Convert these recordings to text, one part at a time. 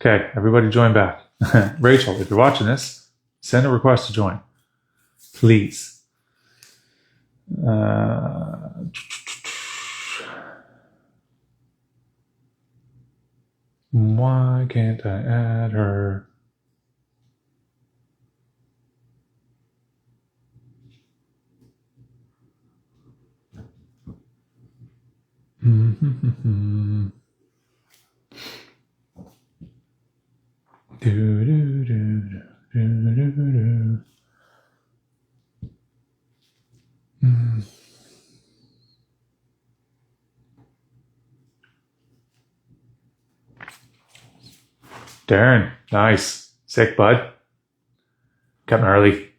Okay, everybody join back. Rachel, if you're watching this, send a request to join, please. Why can't I add her? Do, do, do, do, do, do, do. Darren, nice. Sick, bud. Coming early.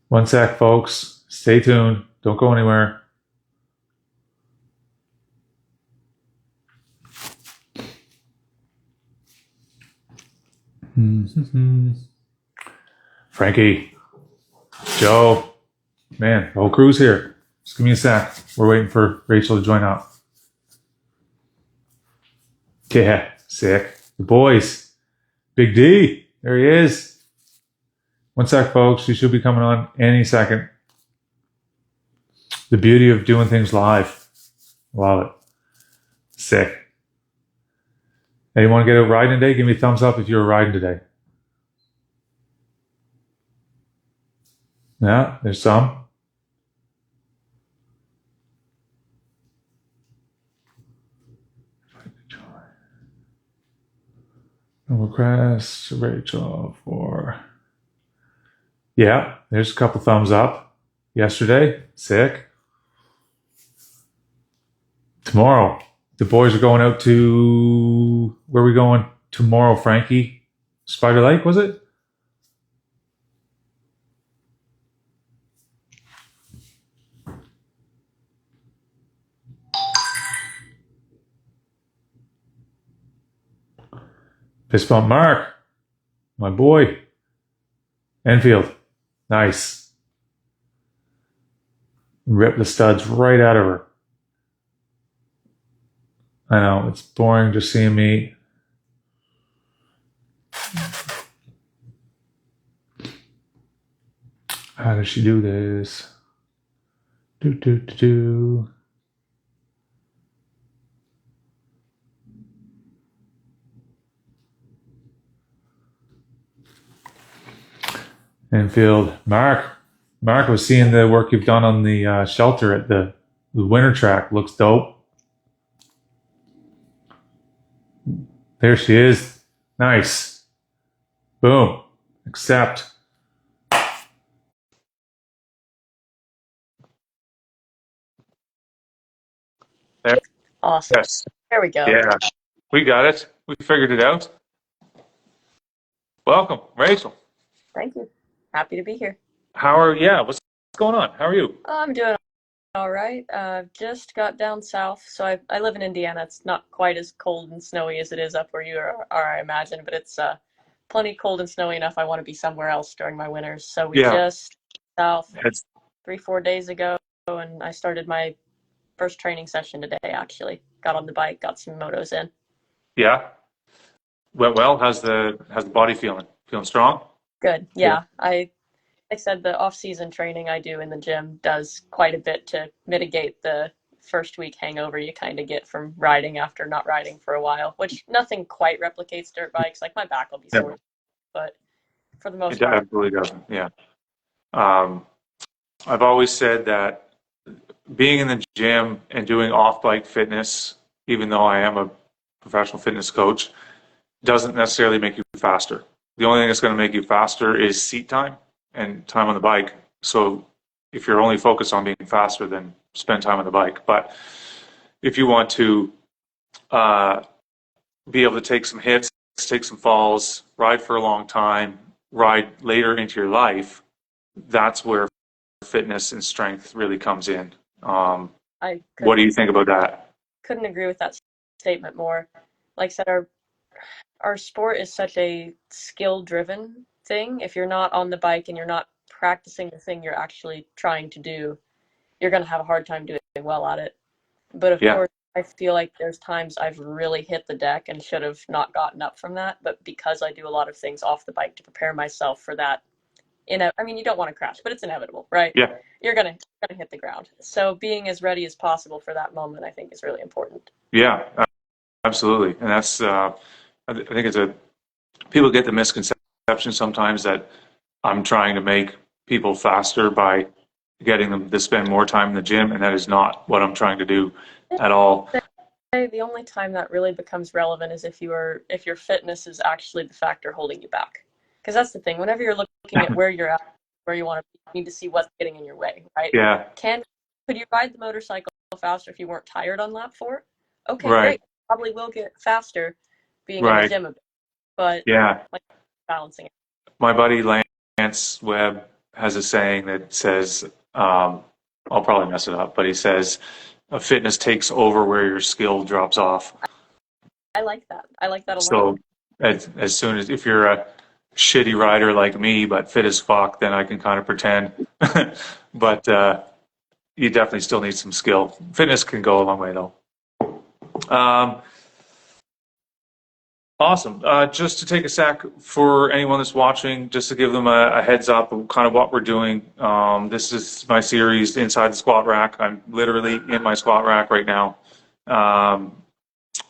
One sec, folks. Stay tuned. Don't go anywhere. Frankie, Joe, man, the whole crew's here. Just give me a sec. We're waiting for Rachel to join up. Yeah, sick. The boys. Big D, there he is. One sec, folks. He should be coming on any second. The beauty of doing things live. Love it. Sick. Hey, you want to get out riding today? Give me a thumbs up if you're riding today. Yeah, there's some. Request Rachel for. Yeah, there's a couple thumbs up. Yesterday, sick. Tomorrow, the boys are going out to. Where are we going tomorrow, Frankie? Spider Lake, was it? Fist bump Mark, my boy. Enfield, nice. Rip the studs right out of her. I know, it's boring just seeing me. How does she do this? Do. Enfield, Mark was seeing the work you've done on the shelter at the winter track. Looks dope. There she is. Nice. Boom. Accept. There. Awesome. Yes. There we go. Yeah. We got it. We figured it out. Welcome, Rachel. Thank you. Happy to be here. What's going on? How are you? I'm doing all right. Just got down south. So I live in Indiana. It's not quite as cold and snowy as it is up where you are, I imagine, but it's plenty cold and snowy enough. I want to be somewhere else during my winters. So we just south It's, 3-4 days ago, and I started my first training session today, actually. Got on the bike, got some motos in. yeah. Went well. How's the body feeling? Feeling strong? Good. Yeah. I said the off-season training I do in the gym does quite a bit to mitigate the first week hangover you kind of get from riding after not riding for a while, which nothing quite replicates dirt bikes. Like my back will be sore, but for the most It part. absolutely doesn't. Yeah. I've always said that being in the gym and doing off-bike fitness, even though I am a professional fitness coach, doesn't necessarily make you faster. The only thing that's going to make you faster is seat time and time on the bike. So if you're only focused on being faster, then spend time on the bike. But if you want to be able to take some hits, take some falls, ride for a long time, ride later into your life, that's where fitness and strength really comes in. What do you think about that? Couldn't agree with that statement more. Like I said, our sport is such a skill-driven thing. If you're not on the bike and you're not practicing the thing you're actually trying to do, you're going to have a hard time doing well at it. But of course, I feel like there's times I've really hit the deck and should have not gotten up from that, but because I do a lot of things off the bike to prepare myself for that, I mean, you don't want to crash, but it's inevitable, right? Yeah. You're gonna hit the ground. So being as ready as possible for that moment, I think, is really important. Yeah, absolutely. And that's, I think people get the misconception sometimes that I'm trying to make people faster by getting them to spend more time in the gym, and that is not what I'm trying to do at all. The only time that really becomes relevant is if your fitness is actually the factor holding you back. Because that's the thing. Whenever you're looking at where you're at, where you want to be, you need to see what's getting in your way, right? Yeah, Could you ride the motorcycle faster if you weren't tired on lap 4? Okay, right, great. Probably will get faster being in the right. gym a bit, but Yeah. like balancing it. My buddy Lance Webb has a saying that says, I'll probably mess it up, but he says, fitness takes over where your skill drops off. I like that. I like that a lot. So as soon as, if you're a shitty rider like me, but fit as fuck, then I can kind of pretend. But you definitely still need some skill. Fitness can go a long way though. Um, Awesome. Just to take a sec for anyone that's watching, just to give them a heads up of kind of what we're doing. This is my series Inside the Squat Rack. I'm literally in my squat rack right now. Um,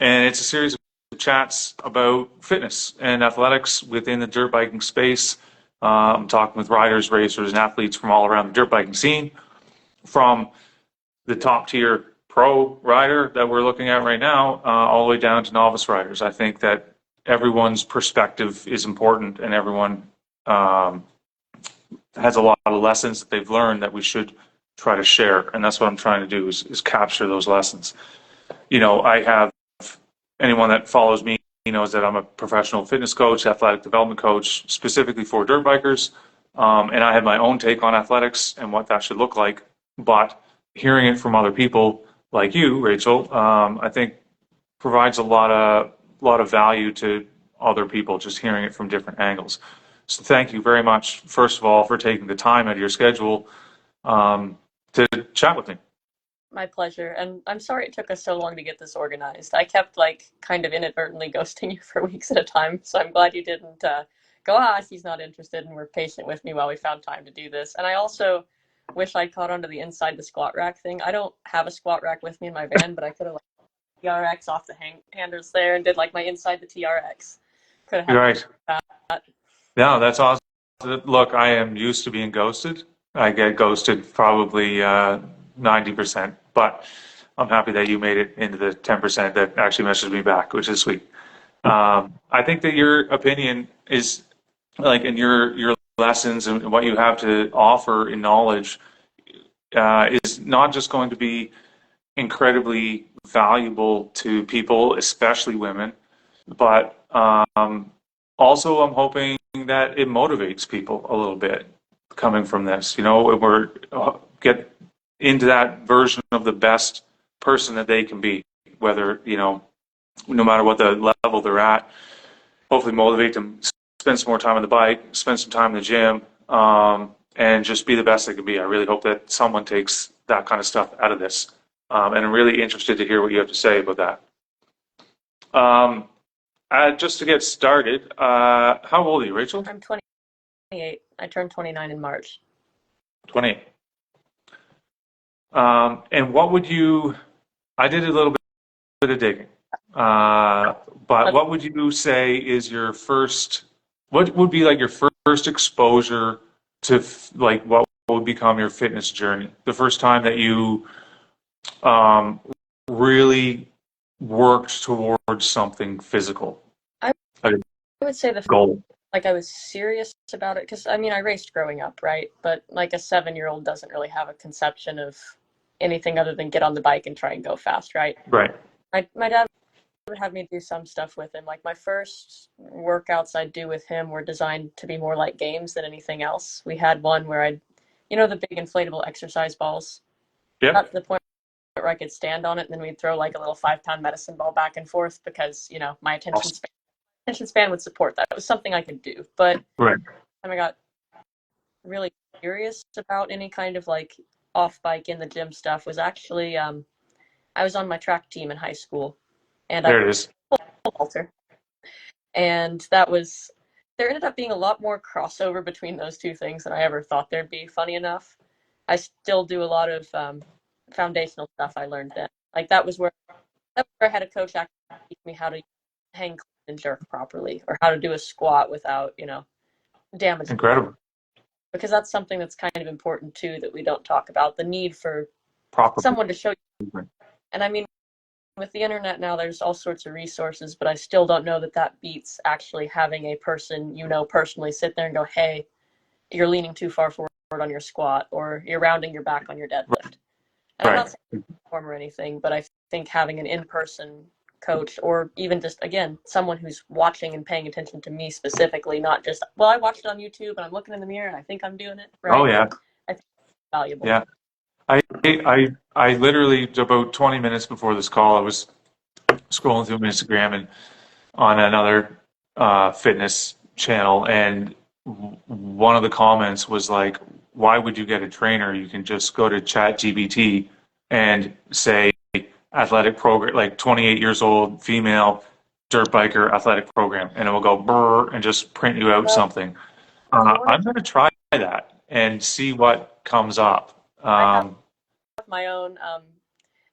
and it's a series of chats about fitness and athletics within the dirt biking space. I'm talking with riders, racers, and athletes from all around the dirt biking scene, from the top tier pro rider that we're looking at right now, all the way down to novice riders. I think that everyone's perspective is important, and everyone has a lot of lessons that they've learned that we should try to share. And that's what I'm trying to do is capture those lessons. You know, I have anyone that follows me knows that I'm a professional fitness coach, athletic development coach, specifically for dirt bikers. And I have my own take on athletics and what that should look like. But hearing it from other people like you, Rachel, I think provides a lot of value to other people, just hearing it from different angles. So thank you very much, first of all, for taking the time out of your schedule to chat with me. My pleasure. And I'm sorry it took us so long to get this organized. I kept like kind of inadvertently ghosting you for weeks at a time. So I'm glad you didn't go, he's not interested, and were patient with me while we found time to do this. And I also wish I'd caught onto the inside the squat rack thing. I don't have a squat rack with me in my van, but I could have like TRX off the handers there and did like my inside the TRX. Could have You're had right. that. No, that's awesome. Look, I am used to being ghosted. I get ghosted probably 90%, but I'm happy that you made it into the 10% that actually messaged me back, which is sweet. I think that your opinion is like, in your lessons and what you have to offer in knowledge is not just going to be incredibly valuable to people, especially women, but also I'm hoping that it motivates people a little bit coming from this. You know, we're get into that version of the best person that they can be, whether, you know, no matter what the level they're at. Hopefully motivate them, spend some more time on the bike, spend some time in the gym, and just be the best they can be. I really hope that someone takes that kind of stuff out of this. And I'm really interested to hear what you have to say about that. Just to get started, how old are you, Rachel? I'm 28. I turned 29 in March. 28. And what would you, I did a little bit of digging, but what would you say is your first, what would be like your first exposure to like what would become your fitness journey? The first time that you really worked towards something physical, I like would say a goal. like I was serious about it because I mean I raced growing up, right? But like a 7-year-old doesn't really have a conception of anything other than get on the bike and try and go fast, right? Right. My dad would have me do some stuff with him. Like my first workouts I'd do with him were designed to be more like games than anything else. We had one where the big inflatable exercise balls. Yep. Got to the point where I could stand on it, and then we'd throw like a little 5-pound medicine ball back and forth because my attention span would support that. It was something I could do. But Right. when I got really curious about any kind of like off bike in the gym stuff was actually I was on my track team in high school, and I There it is. pole vaulter, and that was there ended up being a lot more crossover between those two things than I ever thought there'd be. Funny enough, I still do a lot of foundational stuff I learned then. Like that was where I had a coach actually teach me how to hang clean and jerk properly, or how to do a squat without damaging. Incredible. Because that's something that's kind of important too that we don't talk about, the need for Proper someone to show you. movement. And I mean, with the internet now, there's all sorts of resources, but I still don't know that that beats actually having a person personally sit there and go, hey, you're leaning too far forward on your squat, or you're rounding your back on your deadlift. And I'm not Right. saying form or anything, but I think having an in-person coach, or even just, again, someone who's watching and paying attention to me specifically, not just, well, I watched it on YouTube and I'm looking in the mirror and I think I'm doing it Oh right. yeah. I think it's valuable. Yeah. I literally about 20 minutes before this call, I was scrolling through Instagram and on another fitness channel, and one of the comments was like, "Why would you get a trainer? You can just go to ChatGPT and say athletic program, like 28 years old, female, dirt biker athletic program, and it will go brr and just print you out Well, something." one of I'm going to try that and see what comes up. I have my own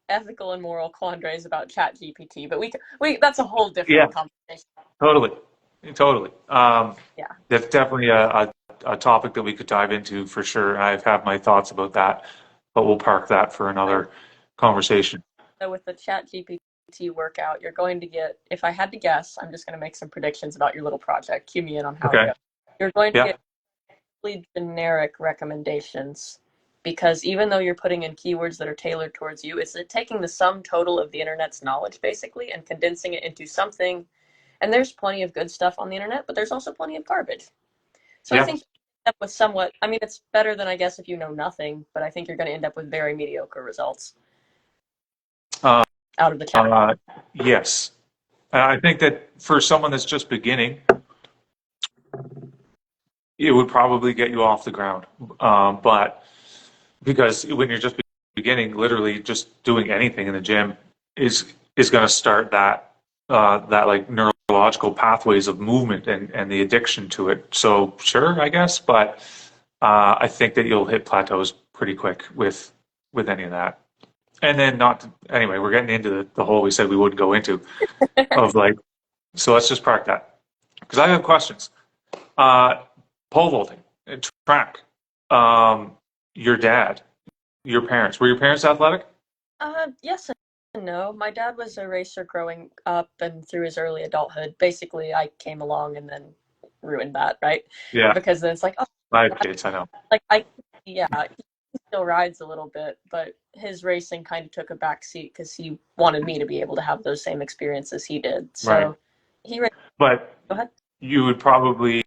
ethical and moral quandaries about ChatGPT, but we that's a whole Yeah, different conversation. totally, totally. Yeah. That's definitely a topic that we could dive into for sure. I have my thoughts about that, but we'll park that for another conversation. So with the ChatGPT workout, you're going to get, if I had to guess, I'm just going to make some predictions about your little project. Cue me in on how it Okay. goes. You're going to Yeah. get really generic recommendations, because even though you're putting in keywords that are tailored towards you, it's taking the sum total of the internet's knowledge basically and condensing it into something. And there's plenty of good stuff on the internet, but there's also plenty of garbage. So I Yeah. think you end up with somewhat, I mean, it's better than I guess if you know nothing, but I think you're going to end up with very mediocre results Uh, out of the chat. uh, yes. I think that for someone that's just beginning, it would probably get you off the ground. But because when you're just beginning, literally just doing anything in the gym is going to start that like neurological pathways of movement and the addiction to it. So sure, I guess, but I think that you'll hit plateaus pretty quick with any of that. And then anyway, we're getting into the hole we said we wouldn't go into of like, so let's just park that because I have questions. Uh, Pole vaulting, track, your dad, your parents. Were your parents athletic? Yes and no. My dad was a racer growing up and through his early adulthood. Basically, I came along and then ruined that, right? Yeah, Because then it's like, oh, I have kids, I know. like yeah, he still rides a little bit, but his racing kind of took a back seat because he wanted me to be able to have those same experiences he did. Right. So he raced. But Go ahead. you would probably,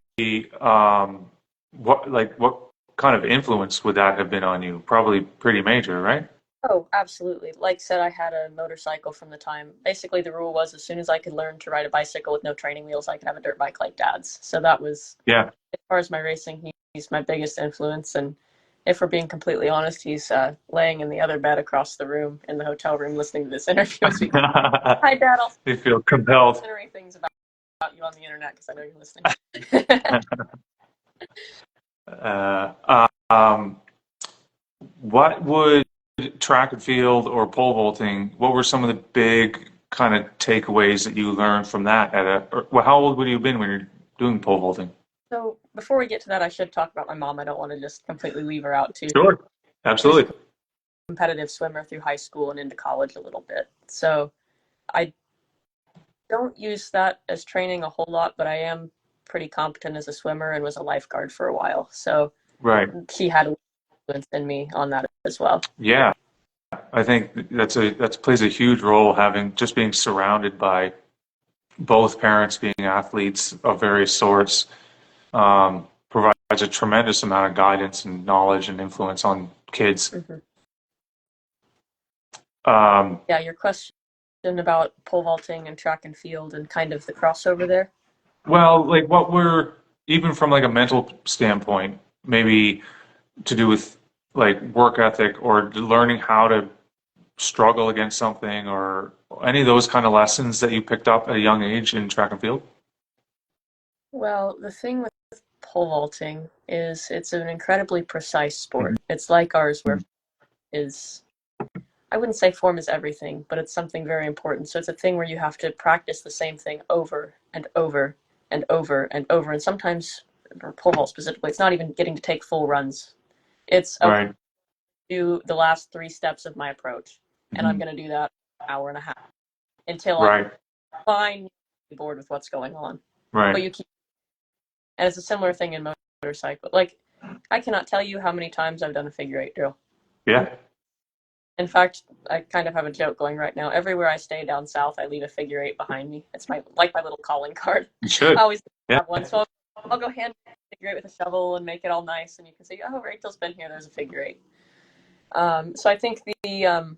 what kind of influence would that have been on you? Probably pretty major, right? Oh, absolutely. Like I said, I had a motorcycle from the time. Basically, the rule was as soon as I could learn to ride a bicycle with no training wheels, I could have a dirt bike like dad's. So that was, Yeah. as far as my racing, he's my biggest influence. And if we're being completely honest, he's laying in the other bed across the room in the hotel room listening to this interview. So hi, Dad. I'll They feel compelled. considering things about you on the internet because I know you're listening. Uh, um, what would track and field or pole vaulting, what were some of the big kind of takeaways that you learned from that well, how old would you have been when you're doing pole vaulting? So before we get to that, I should talk about my mom. I don't want to just completely leave her out too. Sure. She was a Absolutely. competitive swimmer through high school and into college a little bit. So I don't use that as training a whole lot, but I am pretty competent as a swimmer and was a lifeguard for a while. So Right. he had an influence in me on that as well. Yeah. I think that plays a huge role having just being surrounded by both parents being athletes of various sorts provides a tremendous amount of guidance and knowledge and influence on kids. Mm-hmm. Um, Yeah, your question about pole vaulting and track and field and kind of the crossover there. well, like what we're even from like a mental standpoint, maybe to do with like work ethic or learning how to struggle against something or any of those kind of lessons that you picked up at a young age in track and field? Well, the thing with pole vaulting is it's an incredibly precise sport. It's like ours where is I wouldn't say form is everything, but it's something very important. So it's a thing where you have to practice the same thing over and over and over and over. And sometimes, for pole vault specifically, it's not even getting to take full runs. It's okay, Right. do the last three steps of my approach, and I'm Mhm. going to do that an hour and a half until I'm Right. fine bored with what's going on. But Right. you keep, and it's a similar thing in motorcycle. Like I cannot tell you how many times I've done a figure eight drill. Yeah. In fact, I kind of have a joke going right now. Everywhere I stay down south, I leave a figure eight behind me. It's my little calling card. You I should. always Yeah. have one, so I'll go hand figure eight with a shovel and make it all nice, and you can say, "Oh, Rachel's been here. There's a figure eight." So I think the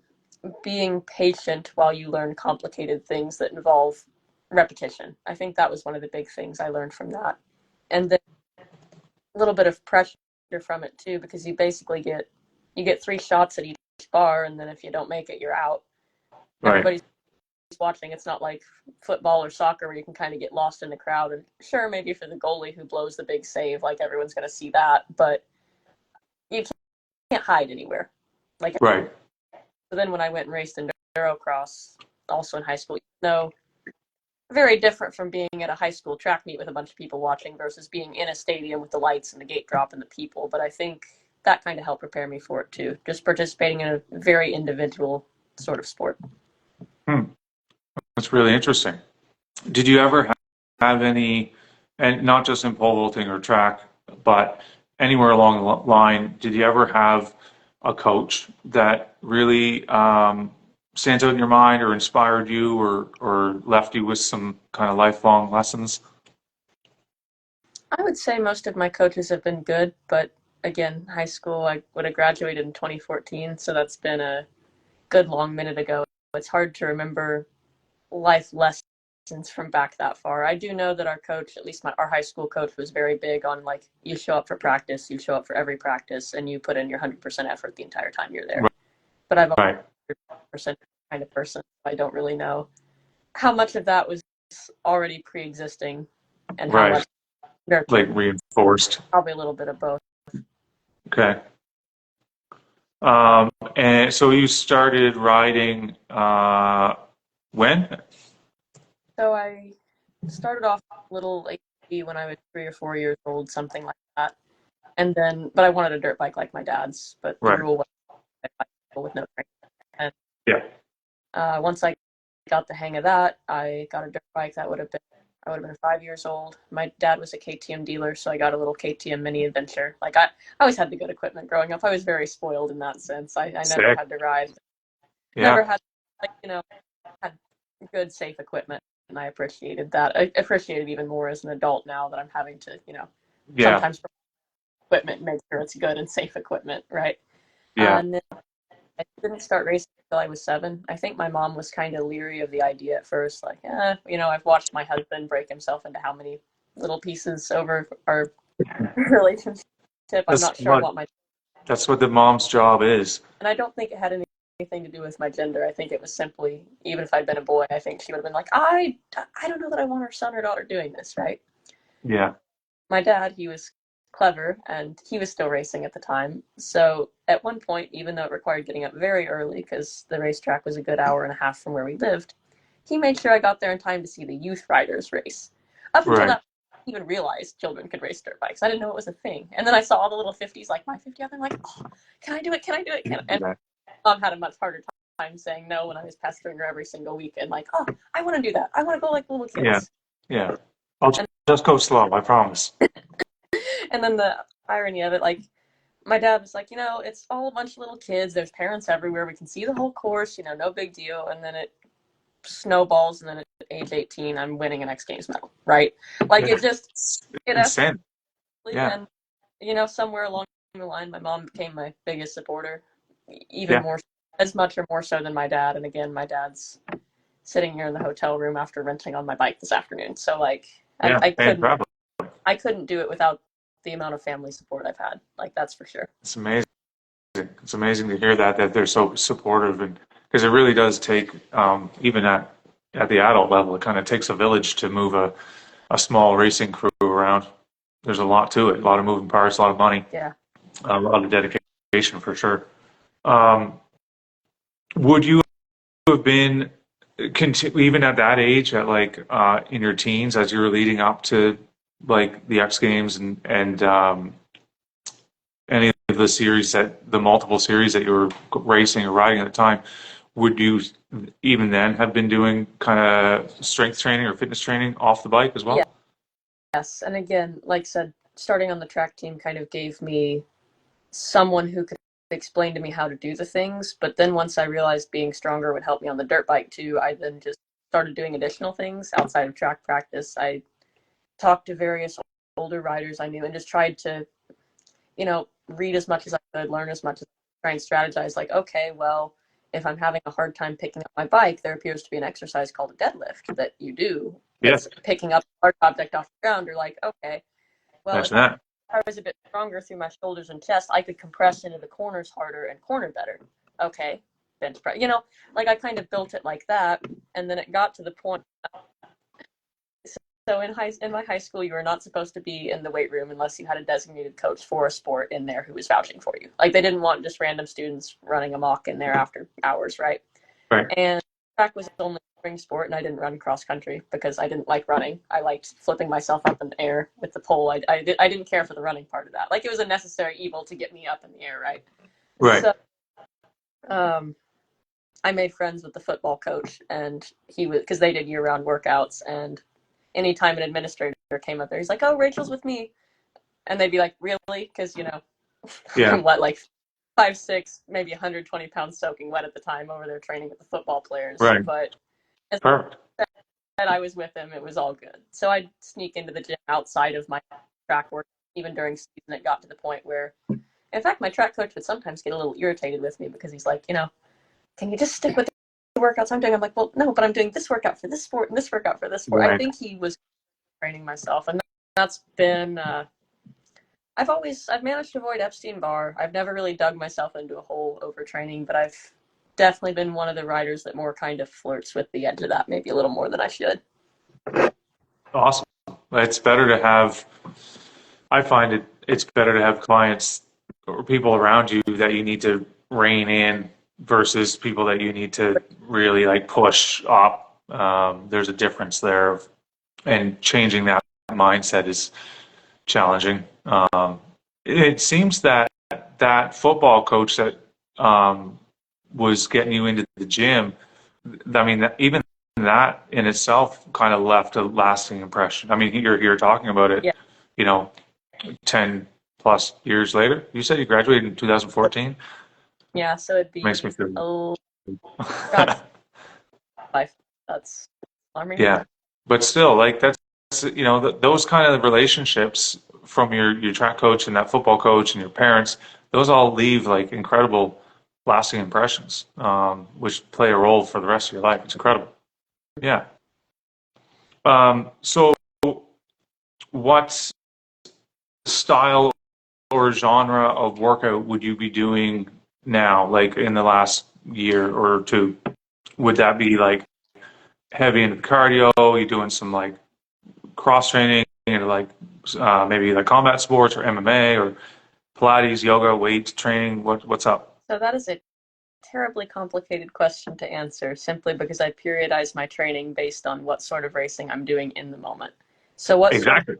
being patient while you learn complicated things that involve repetition. I think that was one of the big things I learned from that, and then a little bit of pressure from it too, because you get three shots at each bar, and then if you don't make it, you're out. Right. Everybody's watching. It's not like football or soccer where you can kind of get lost in the crowd. And sure, maybe for the goalie who blows the big save, like everyone's going to see that, but you can't hide anywhere. Like Right. so then when I went and raced enduro cross, also in high school, no, very different from being at a high school track meet with a bunch of people watching versus being in a stadium with the lights and the gate drop and the people. But I think that kind of helped prepare me for it too. Just participating in a very individual sort of sport. Hmm. That's really interesting. Did you ever have any, and not just in pole vaulting or track, but anywhere along the line, did you ever have a coach that really stands out in your mind or inspired you or left you with some kind of lifelong lessons? I would say most of my coaches have been good, but again, high school, I would have graduated in 2014, so that's been a good long minute ago. It's hard to remember life lessons from back that far. I do know that our coach, at least our high school coach, was very big on like you show up for practice, you show up for every practice, and you put in your 100% effort the entire time you're there. But I've Right. always been a 100% kind of person. I don't really know how much of that was already pre-existing and how Right. much nurtured. Like reinforced. Probably a little bit of both. Okay. And so you started riding when? So I started off a little ATV when I was 3 or 4 years old, something like that. And then, but I wanted a dirt bike like my dad's, but the Right. rule was a bicycle with no training. And Yeah. once I got the hang of that, I got a dirt bike. I would have been 5 years old. My dad was a KTM dealer, so I got a little KTM mini adventure. Like I always had the good equipment growing up. I was very spoiled in that sense. I never Sick. had to ride, never Yeah. had like had good safe equipment, and I appreciated that. I appreciate it even more as an adult now that I'm having to Yeah. sometimes equipment make sure it's good and safe equipment, right? Yeah. And then I didn't start racing until I was 7. I think my mom was kind of leery of the idea at first, like, I've watched my husband break himself into how many little pieces over our relationship. I'm That's not sure I what want my, that's what the mom's job is. and I don't think it had anything to do with my gender. I think it was simply, even if I'd been a boy, I think she would have been like, I don't know that I want our son or daughter doing this, right? Yeah. My dad, he was clever and he was still racing at the time. So at one point, even though it required getting up very early because the racetrack was a good hour and a half from where we lived, he made sure I got there in time to see the youth riders race. Up until Right. that, I didn't even realize children could race dirt bikes. I didn't know it was a thing. And then I saw all the little 50s like my 50 out there. I'm like, oh, can I do it? Can I do it? And mom had a much harder time saying no when I was pestering her every single weekend. Like, oh, I want to do that. I want to go like little Yeah. kids. Yeah. I'll just go slow, I promise. And then the irony of it, like, my dad was like, it's all a bunch of little kids. There's parents everywhere. We can see the whole course, no big deal. And then it snowballs. And then at age 18, I'm winning an X Games medal, right? Like Yeah. it just, it Insane. escalated. Yeah. And, somewhere along the line, my mom became my biggest supporter, even Yeah. more, as much or more so than my dad. And again, my dad's sitting here in the hotel room after renting on my bike this afternoon. So like, Yeah. I And couldn't, probably I couldn't do it without the amount of family support I've had. Like, that's for sure. it's amazing. It's amazing to hear that they're so supportive and because it really does take, even at the adult level, it kind of takes a village to move a small racing crew around. There's a lot to it, a lot of moving parts, a lot of money, Yeah. a lot of dedication for sure. Um, would you have been even at that age, at like in your teens, as you were leading up to like the X Games and any of the multiple series that you were racing or riding at the time, would you even then have been doing kind of strength training or fitness training off the bike as well? Yeah. Yes. And again, like I said, starting on the track team kind of gave me someone who could explain to me how to do the things. But then once I realized being stronger would help me on the dirt bike too, I then just started doing additional things outside of track practice. I talked to various older riders I knew and just tried to, read as much as I could, learn as much as I could, try and strategize like, okay, well, if I'm having a hard time picking up my bike, there appears to be an exercise called a deadlift that you do Yes, that's picking up a large object off the ground. You're like, okay, well, if mention that. I was a bit stronger through my shoulders and chest, I could compress into the corners harder and corner better. Okay, bench press. Like I kind of built it like that, and then it got to the point. So in my high school, you were not supposed to be in the weight room unless you had a designated coach for a sport in there who was vouching for you. Like they didn't want just random students running amok in there after hours, right? Right, And track was only a spring sport, and I didn't run cross country because I didn't like running. I liked flipping myself up in the air with the pole. I didn't care for the running part of that. Like it was a necessary evil to get me up in the air, right? right. So I made friends with the football coach, and he was because they did year-round workouts, and anytime an administrator came up there, he's like, "Oh, Rachel's with me," and they'd be like, "Really?" Because Yeah, I'm what, like 5'6", maybe 120 pounds soaking wet at the time over there training with the football players. right. But as Perfect. I was with him, it was all good. So I'd sneak into the gym outside of my track work. Even during season, it got to the point where, in fact, my track coach would sometimes get a little irritated with me because he's like, can you just stick with the workouts I'm doing? I'm like, well, no, but I'm doing this workout for this sport and this workout for this sport. I Right. think he was training myself, and that's been. I've managed to avoid Epstein Barr. I've never really dug myself into a hole overtraining, but I've definitely been one of the riders that more kind of flirts with the edge of that, maybe a little more than I should. Awesome. It's better to have, I find it's better to have clients or people around you that you need to rein in versus people that you need to really like push up. There's a difference there, and changing that mindset is challenging. It seems that that football coach that was getting you into the gym, I mean, even that in itself kind of left a lasting impression. I mean, you're here talking about it, Yeah, you know, 10 plus years later. You said you graduated in 2014. yeah. So it'd Makes me be feel. God, life. That's alarming. Yeah, but still, like that's those kind of relationships from your track coach and that football coach and your parents, those all leave like incredible, lasting impressions, which play a role for the rest of your life. It's incredible. Yeah. So, what style or genre of workout would you be doing now, like in the last year or two? Would that be like heavy into the cardio? You doing some like cross training into like maybe like combat sports or MMA or Pilates, yoga, weight training? What's up? So that is a terribly complicated question to answer simply because I periodize my training based on what sort of racing I'm doing in the moment. So what sort of Exactly.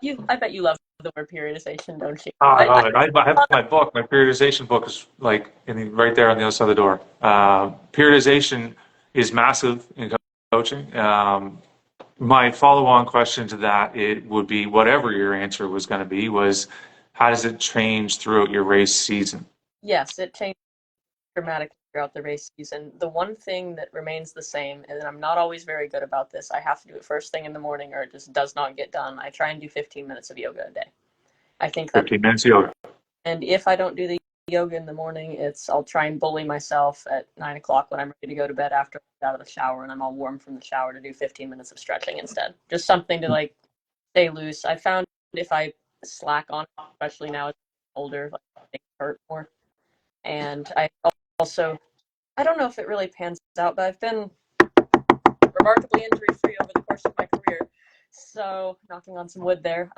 you I bet you love the word periodization, don't you? Oh, I I love it. I have my book. My periodization book is like right there on the other side of the door. Periodization is massive in coaching. My follow-on question to that it would be whatever your answer was going to be was how does it change throughout your race season? Yes, it changes dramatically throughout the race season. The one thing that remains the same, and I'm not always very good about this, I have to do it first thing in the morning or it just does not get done. I try and do 15 minutes of yoga a day. I think that, 15 minutes yoga. and if I don't do the yoga in the morning, I'll try and bully myself at 9 o'clock when I'm ready to go to bed after I'm out of the shower and I'm all warm from the shower to do 15 minutes of stretching instead. Just something to like stay loose. I found if I slack on, especially now as I'm older, like things hurt more. And I also I don't know if it really pans out, but I've been remarkably injury free over the course of my career. So, knocking on some wood there.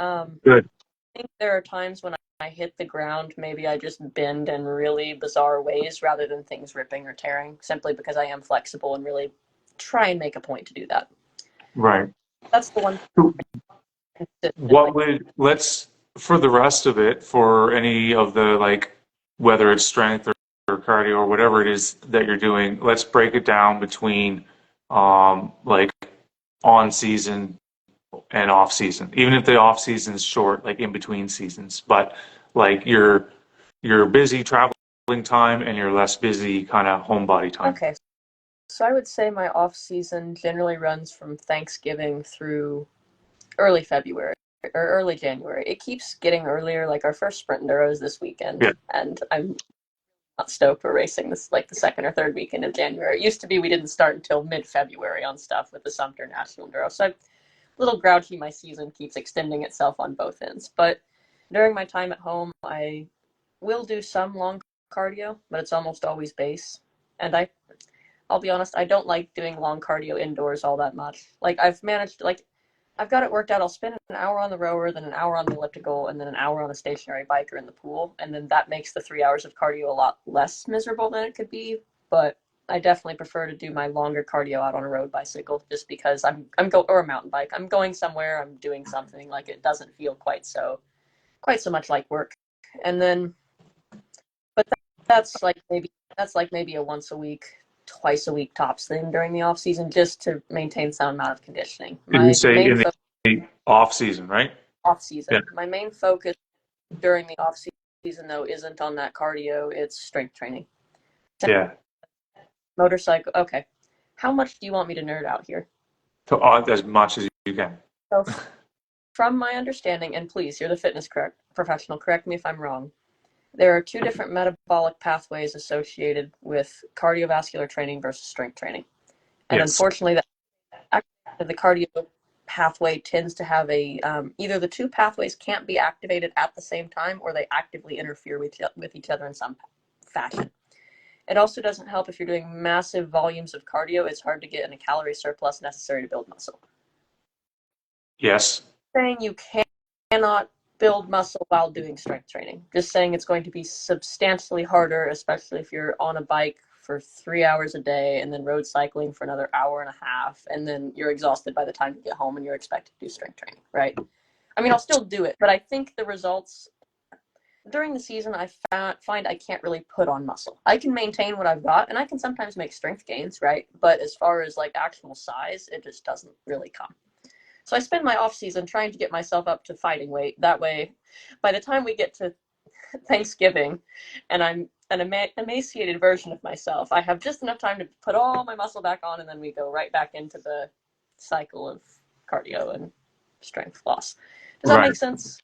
Good. I think there are times when I hit the ground, maybe I just bend in really bizarre ways rather than things ripping or tearing, simply because I am flexible and really try and make a point to do that. Right. That's the one consistent. What Like, would, let's, for the rest of it, for any of the, like, whether it's strength or cardio or whatever it is that you're doing, let's break it down between, like, on season and off season. Even if the off season is short, like in between seasons, but like you're busy traveling time and you're less busy kind of homebody time. okay, so I would say my off season generally runs from Thanksgiving through early February or early January. It keeps getting earlier. Like our first sprint enduro is this weekend, Yeah. and I'm not stoked for racing this like the second or third weekend of January. It used to be we didn't start until mid-February on stuff with the Sumter National Enduro. So I'm a little grouchy. My season keeps extending itself on both ends. But during my time at home, I will do some long cardio, but it's almost always base. And I'll be honest, I don't like doing long cardio indoors all that much. Like I've managed, like I've got it worked out. I'll spend an hour on the rower, then an hour on the elliptical, and then an hour on a stationary bike or in the pool, and then that makes the 3 hours of cardio a lot less miserable than it could be. But I definitely prefer to do my longer cardio out on a road bicycle, just because I'm go or a mountain bike. I'm going somewhere. I'm doing something. Like it doesn't feel quite so much like work. And then, but that's like maybe a once a week, twice a week tops thing during the off season, just to maintain some amount of conditioning. Did you My say main in the off season, right? off Yeah. season. My main focus during the off season though isn't on that cardio, it's strength training. Yeah. Motorcycle. Okay. How much do you want me to nerd out here? To, as much as you can. So from my understanding, and please, you're the fitness professional, correct me if I'm wrong. There are two different metabolic pathways associated with cardiovascular training versus strength training. And Yes. unfortunately, the cardio pathway tends to have a either the two pathways can't be activated at the same time or they actively interfere with each other in some fashion. It also doesn't help if you're doing massive volumes of cardio. It's hard to get in a calorie surplus necessary to build muscle. Yes. Saying you cannot build muscle while doing strength training. Just saying it's going to be substantially harder, especially if you're on a bike for 3 hours a day and then road cycling for another hour and a half, and then you're exhausted by the time you get home and you're expected to do strength training, right? I mean, I'll still do it, but I think the results during the season, I find I can't really put on muscle. I can maintain what I've got, and I can sometimes make strength gains, right? But as far as like actual size, it just doesn't really come. So I spend my off season trying to get myself up to fighting weight. That way, by the time we get to Thanksgiving, and I'm an emaciated version of myself, I have just enough time to put all my muscle back on, and then we go right back into the cycle of cardio and strength loss. Does that Right. make sense?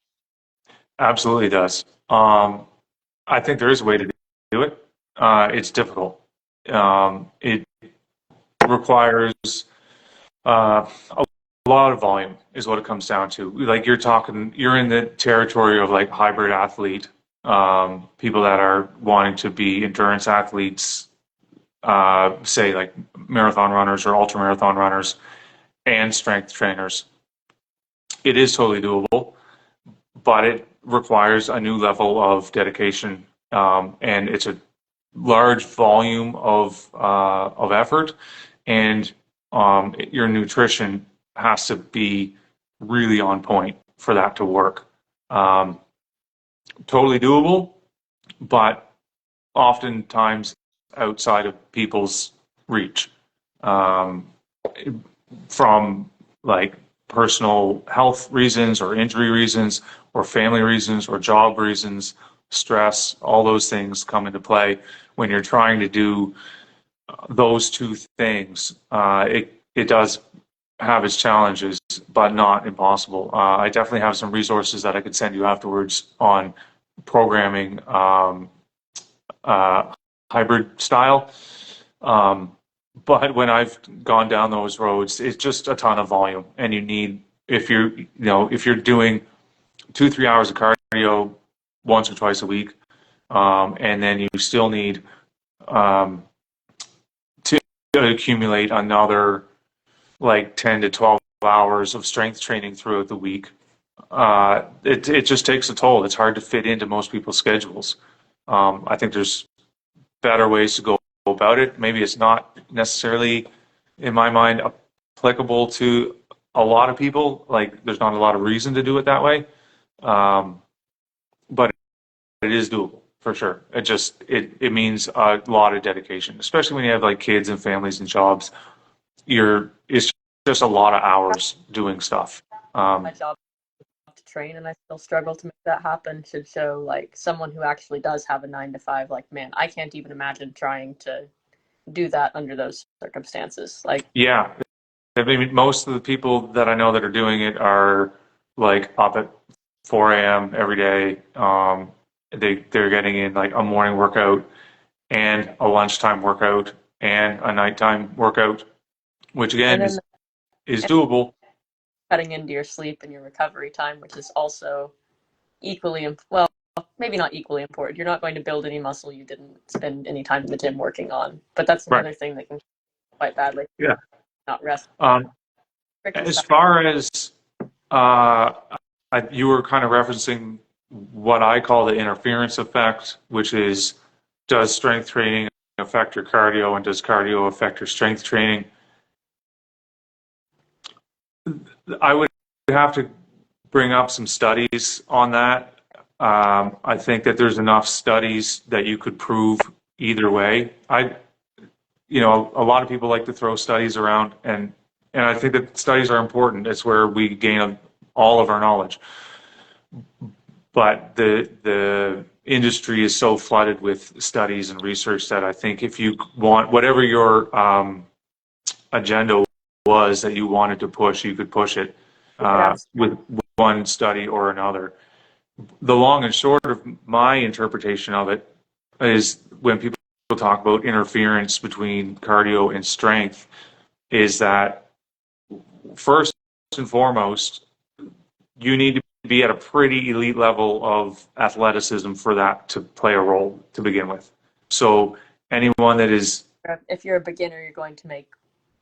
Absolutely does. I think there is a way to do it. It's difficult. It requires a lot of volume, is what it comes down to. Like you're talking, you're in the territory of like hybrid athlete, people that are wanting to be endurance athletes, say like marathon runners or ultra marathon runners, and strength trainers. It is totally doable, but it requires a new level of dedication, and it's a large volume of effort, and your nutrition has to be really on point for that to work. Um, Totally doable, but oftentimes outside of people's reach, um, from like personal health reasons or injury reasons or family reasons or job reasons, stress, all those things come into play when you're trying to do those two things. It does have its challenges, but not impossible. I definitely have some resources that I could send you afterwards on programming, uh, hybrid style. But when I've gone down those roads, it's just a ton of volume, and you need, if you're doing 2-3 hours of cardio once or twice a week, and then you still need um, to accumulate another like 10 to 12 hours of strength training throughout the week. It just takes a toll. It's hard to fit into most people's schedules. I think there's better ways to go about it. Maybe it's not necessarily, in my mind, applicable to a lot of people. Like, there's not a lot of reason to do it that way, but it is doable for sure. It means a lot of dedication, especially when you have like kids and families and jobs. It's just a lot of hours doing stuff. My job to train, and I still struggle to make that happen. Should show like someone who actually does have a 9 to 5. Like, man, I can't even imagine trying to do that under those circumstances. Like, Yeah, I mean, most of the people that I know that are doing it are like up at 4 a.m. every day. They're getting in like a morning workout and a lunchtime workout and a nighttime workout, which and again then is doable. cutting into your sleep and your recovery time, which is also equally well, maybe not equally important. You're not going to build any muscle you didn't spend any time in the gym working on, but that's Right. another thing that can quite badly. Yeah. Not rest. As far as uh, you were kind of referencing what I call the interference effect, which is, does strength training affect your cardio and does cardio affect your strength training? I would have to bring up some studies on that. I think that there's enough studies that you could prove either way. A lot of people like to throw studies around, and I think that studies are important. It's where we gain all of our knowledge. But the industry is so flooded with studies and research that I think if you want whatever your agenda was that you wanted to push, you could push it with one study or another. The long and short of my interpretation of it is when people talk about interference between cardio and strength, is that first and foremost, you need to be at a pretty elite level of athleticism for that to play a role to begin with. So anyone that is, if you're a beginner, you're going to make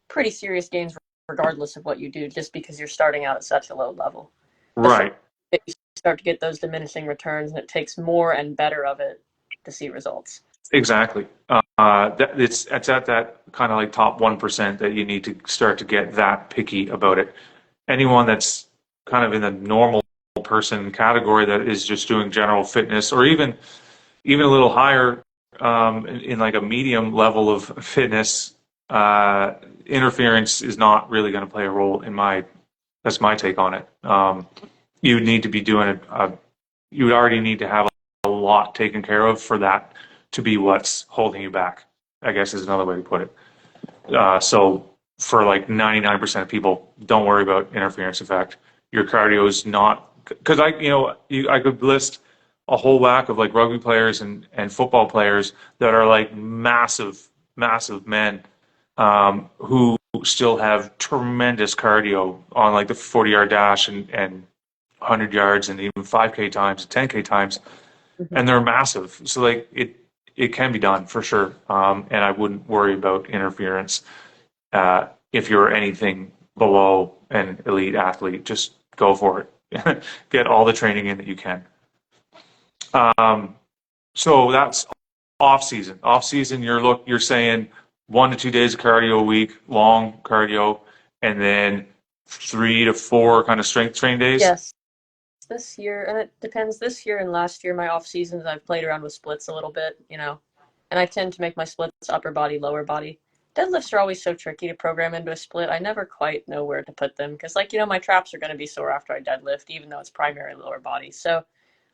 pretty serious gains regardless of what you do, just because you're starting out at such a low level. right, You start to get those diminishing returns, and it takes more and better of it to see results. exactly. It's at that kind of like top 1% that you need to start to get that picky about it. Anyone that's kind of in the normal person category that is just doing general fitness, or even a little higher in like a medium level of fitness, interference is not really going to play a role in that's my take on it. You would need to be doing you would already need to have a lot taken care of for that to be what's holding you back, I guess is another way to put it. So for like 99% of people, don't worry about interference effect. Your cardio is not, because I could list a whole whack of like rugby players and football players that are like massive, massive men who still have tremendous cardio on like the 40-yard dash and 100 yards and even 5K times, 10K times, and they're massive. So like it can be done for sure, and I wouldn't worry about interference. If you're anything below an elite athlete, just go for it. Get all the training in that you can. So that's off season. Off season, you're saying 1 to 2 days of cardio a week, long cardio, and then 3 to 4 kind of strength training days. Yes. This year, and it depends. This year and last year, my off seasons, I've played around with splits a little bit, and I tend to make my splits upper body, lower body. Deadlifts are always so tricky to program into a split. I never quite know where to put them because, my traps are going to be sore after I deadlift, even though it's primary lower body. So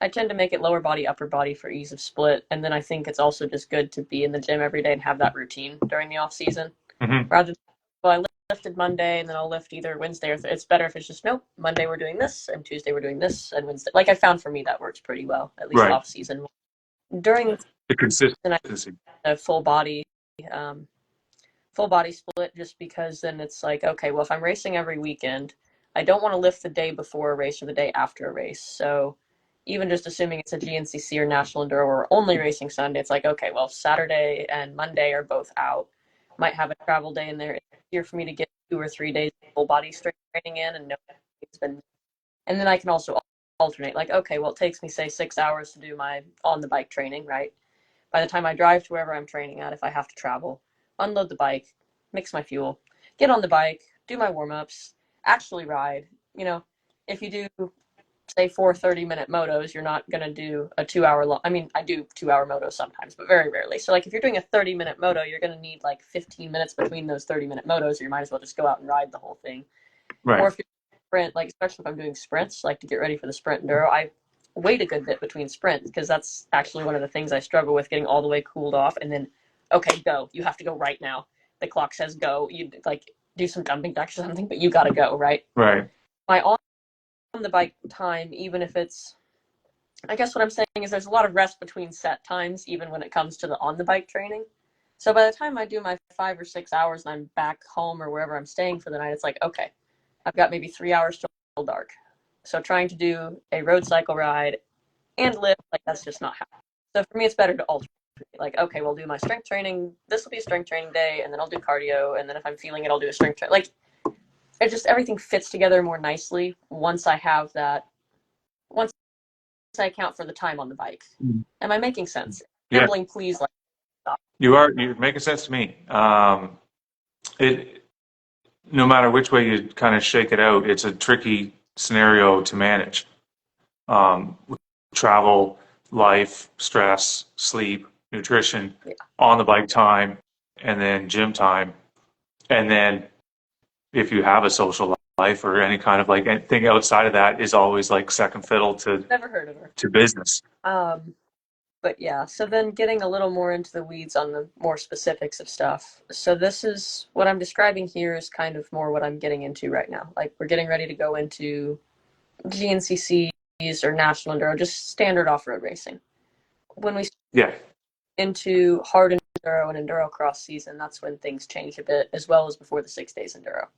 I tend to make it lower body, upper body for ease of split. And then I think it's also just good to be in the gym every day and have that routine during the off season. Mm-hmm. Rather than, well, I lifted Monday and then I'll lift either Wednesday or it's better if it's just, nope, Monday we're doing this and Tuesday we're doing this and Wednesday. Like I found for me that works pretty well, at least Right. off season. During the consistency, a full body split, just because then it's like, okay, well, if I'm racing every weekend, I don't want to lift the day before a race or the day after a race. So even just assuming it's a GNCC or National Enduro, we're only racing Sunday, it's like, okay, well, Saturday and Monday are both out. might have a travel day in there. It's easier for me to get 2 or 3 days of full body strength training in and know it's been. And then I can also alternate. Like, okay, well, it takes me say 6 hours to do my on the bike training, right? By the time I drive to wherever I'm training at, if I have to travel, unload the bike, mix my fuel, get on the bike, do my warm ups, actually ride. You know, if you do say 4 30-minute motos, you're not going to do a 2 hour long. I mean, I do 2 hour motos sometimes, but very rarely. So, like, if you're doing a 30-minute moto, you're going to need like 15 minutes between those 30-minute motos. So you might as well just go out and ride the whole thing. Or Right. if you're sprint, like especially if I'm doing sprints, like to get ready for the sprint enduro, I wait a good bit between sprints because that's actually one of the things I struggle with, getting all the way cooled off and then, okay, go. You have to go right now. The clock says go. You like do some jumping jacks or something, but you got to go, right? Right. My on the bike time, even if it's, I guess what I'm saying is there's a lot of rest between set times, even when it comes to the on the bike training. So by the time I do my 5 or 6 hours and I'm back home or wherever I'm staying for the night, it's like, okay, I've got maybe 3 hours till dark. So trying to do a road cycle ride and lift, like that's just not happening. So for me, it's better to alternate. Like, okay, we'll do my strength training. This will be a strength training day, and then I'll do cardio, and then if I'm feeling it, I'll do a strength training. Like, it just everything fits together more nicely once I have that. Once I account for the time on the bike. Am I making sense? Yeah, Gambling, please. Like, stop. you're making sense to me. It no matter which way you kind of shake it out, it's a tricky scenario to manage. Um, Travel, life, stress, sleep, nutrition, Yeah. on the bike time, and then gym time, and then if you have a social life or any kind of like anything outside of that is always like second fiddle Never heard of her. to business. Um, but yeah, so then getting a little more into the weeds on the more specifics of stuff. So this is what I'm describing here is kind of more what I'm getting into right now. Like we're getting ready to go into GNCCs or National Enduro, just standard off-road racing. When we Yeah. into hard enduro and enduro cross season, that's when things change a bit, as well as before the 6 days enduro.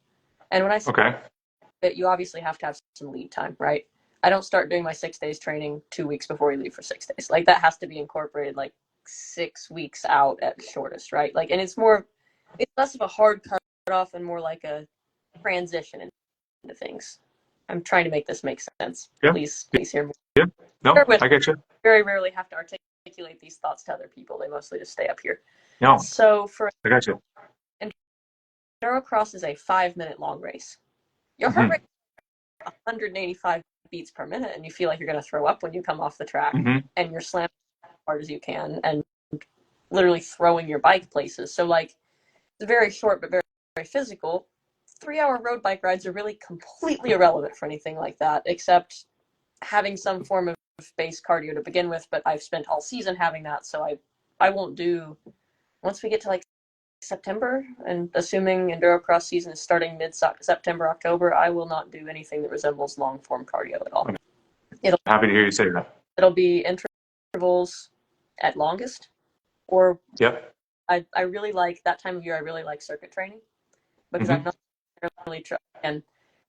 And when I say Okay. that, you obviously have to have some lead time, right? I don't start doing my 6 days training 2 weeks before we leave for 6 days. Like that has to be incorporated like 6 weeks out at shortest, right? Like, and it's less of a hard cut off and more like a transition into things. I'm trying to make this make sense. Yeah. Please hear me. Yeah. No, Bear with I me. get you. Very rarely have to articulate these thoughts to other people. They mostly just stay up here. No, So for I got you. enduro cross is a 5 minute long race. Your heart Hmm. rate is 185 beats per minute, and you feel like you're going to throw up when you come off the track, Hmm. and you're slamming as hard as you can and literally throwing your bike places. So like it's very short but very, very physical. 3 hour road bike rides are really completely irrelevant for anything like that, except having some form of base cardio to begin with. But I've spent all season having that, so I won't do once we get to like September, and assuming endurocross season is starting mid-September, October, I will not do anything that resembles long form cardio at all. I'm It'll happy to hear you say that. it'll be intervals at longest, or Yep. I really like that time of year. I really like circuit training because I'm Hmm. not really and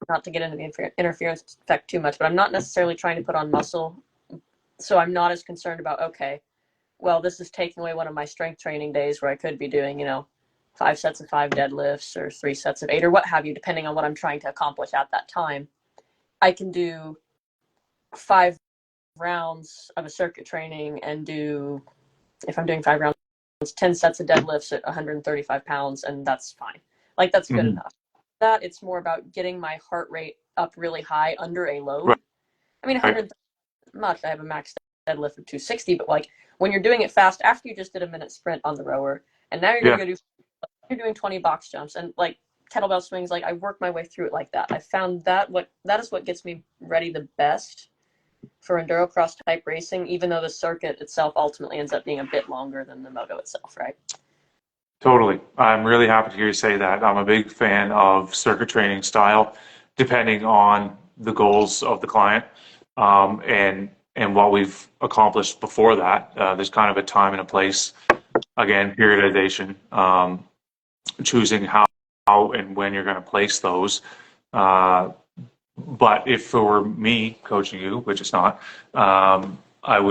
not to get into the interference effect too much, but I'm not necessarily trying to put on muscle, so I'm not as concerned about okay, well, this is taking away one of my strength training days where I could be doing, 5 sets of 5 deadlifts or 3 sets of 8 or what have you, depending on what I'm trying to accomplish at that time. I can do 5 rounds of a circuit training and do, if I'm doing 5 rounds, 10 sets of deadlifts at 135 pounds, and that's fine. Like, that's good Hmm. enough. That it's more about getting my heart rate up really high under a load. Right. I mean, 130 much. I have a max deadlift of 260, but like when you're doing it fast after you just did a minute sprint on the rower, and now Yeah. you're doing 20 box jumps and like kettlebell swings. Like I work my way through it like that. I found that is what gets me ready the best for endurocross type racing, even though the circuit itself ultimately ends up being a bit longer than the moto itself, right? Totally. I'm really happy to hear you say that. I'm a big fan of circuit training style, depending on the goals of the client, and what we've accomplished before that. There's kind of a time and a place. Again, periodization, choosing how and when you're going to place those. Uh, but if for me coaching you, which it's not, I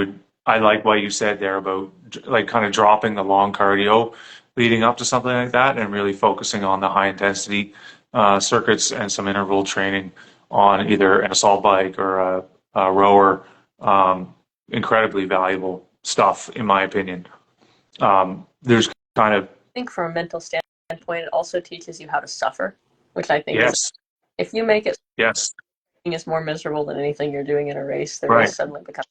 like what you said there about like kind of dropping the long cardio leading up to something like that, and really focusing on the high intensity circuits and some interval training on either an assault bike or a rower. Incredibly valuable stuff, in my opinion. There's kind of, I think from a mental standpoint, it also teaches you how to suffer, which I think is, yes, if you make it yes, is more miserable than anything you're doing in a race, the race right. suddenly becomes.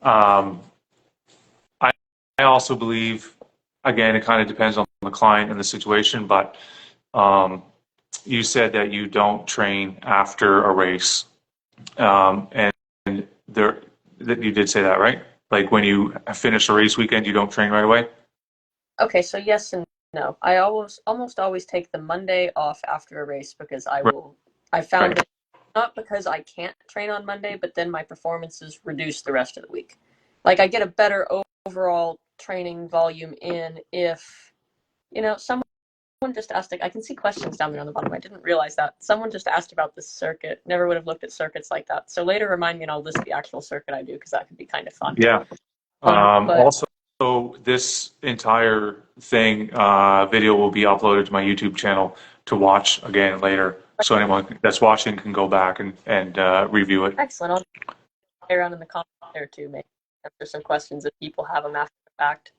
Um, I, I also believe, again, it kind of depends on the client and the situation, but um, you said that you don't train after a race, and there that you did say that, right? Like when you finish a race weekend, you don't train right away. Okay, so yes and no. I almost always take the Monday off after a race because Right, I found right. that not because I can't train on Monday, but then my performances reduce the rest of the week. Like I get a better overall training volume in if, someone just asked, I can see questions down there on the bottom. I didn't realize that. Someone just asked about this circuit. Never would have looked at circuits like that. So later remind me and I'll list the actual circuit I do because that could be kind of fun. Yeah. But Also, this entire thing video will be uploaded to my YouTube channel to watch again later. So anyone that's watching can go back and review it. excellent. I'll play around in the comments there too, maybe answer some questions if people have them after the fact.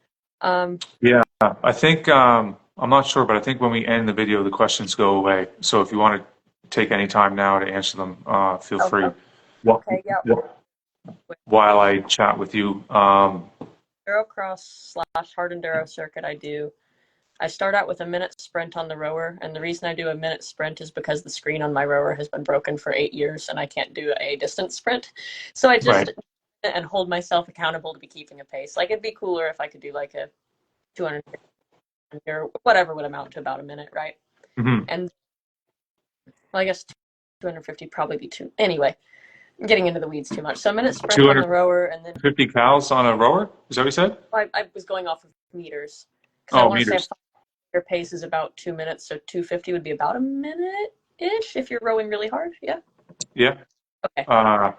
Yeah, I think I'm not sure, but I think when we end the video, the questions go away. So if you want to take any time now to answer them, feel Oh, free. okay, yeah. While I chat with you. Endurocross / hard enduro circuit I start out with a minute sprint on the rower, and the reason I do a minute sprint is because the screen on my rower has been broken for 8 years and I can't do a distance sprint. So I Right. just and hold myself accountable to be keeping a pace. Like it'd be cooler if I could do like a 200 or whatever would amount to about a minute, right? Hmm. And well, I guess 250 probably be too. Anyway, I'm getting into the weeds too much. So a minute sprint on the rower, and then 250 cows on a rower? Is that what you said? I was going off of meters because I Oh, want to say meters. your pace is about 2 minutes, so 250 would be about a minute ish if you're rowing really hard. Yeah. Yeah. Okay. Uh,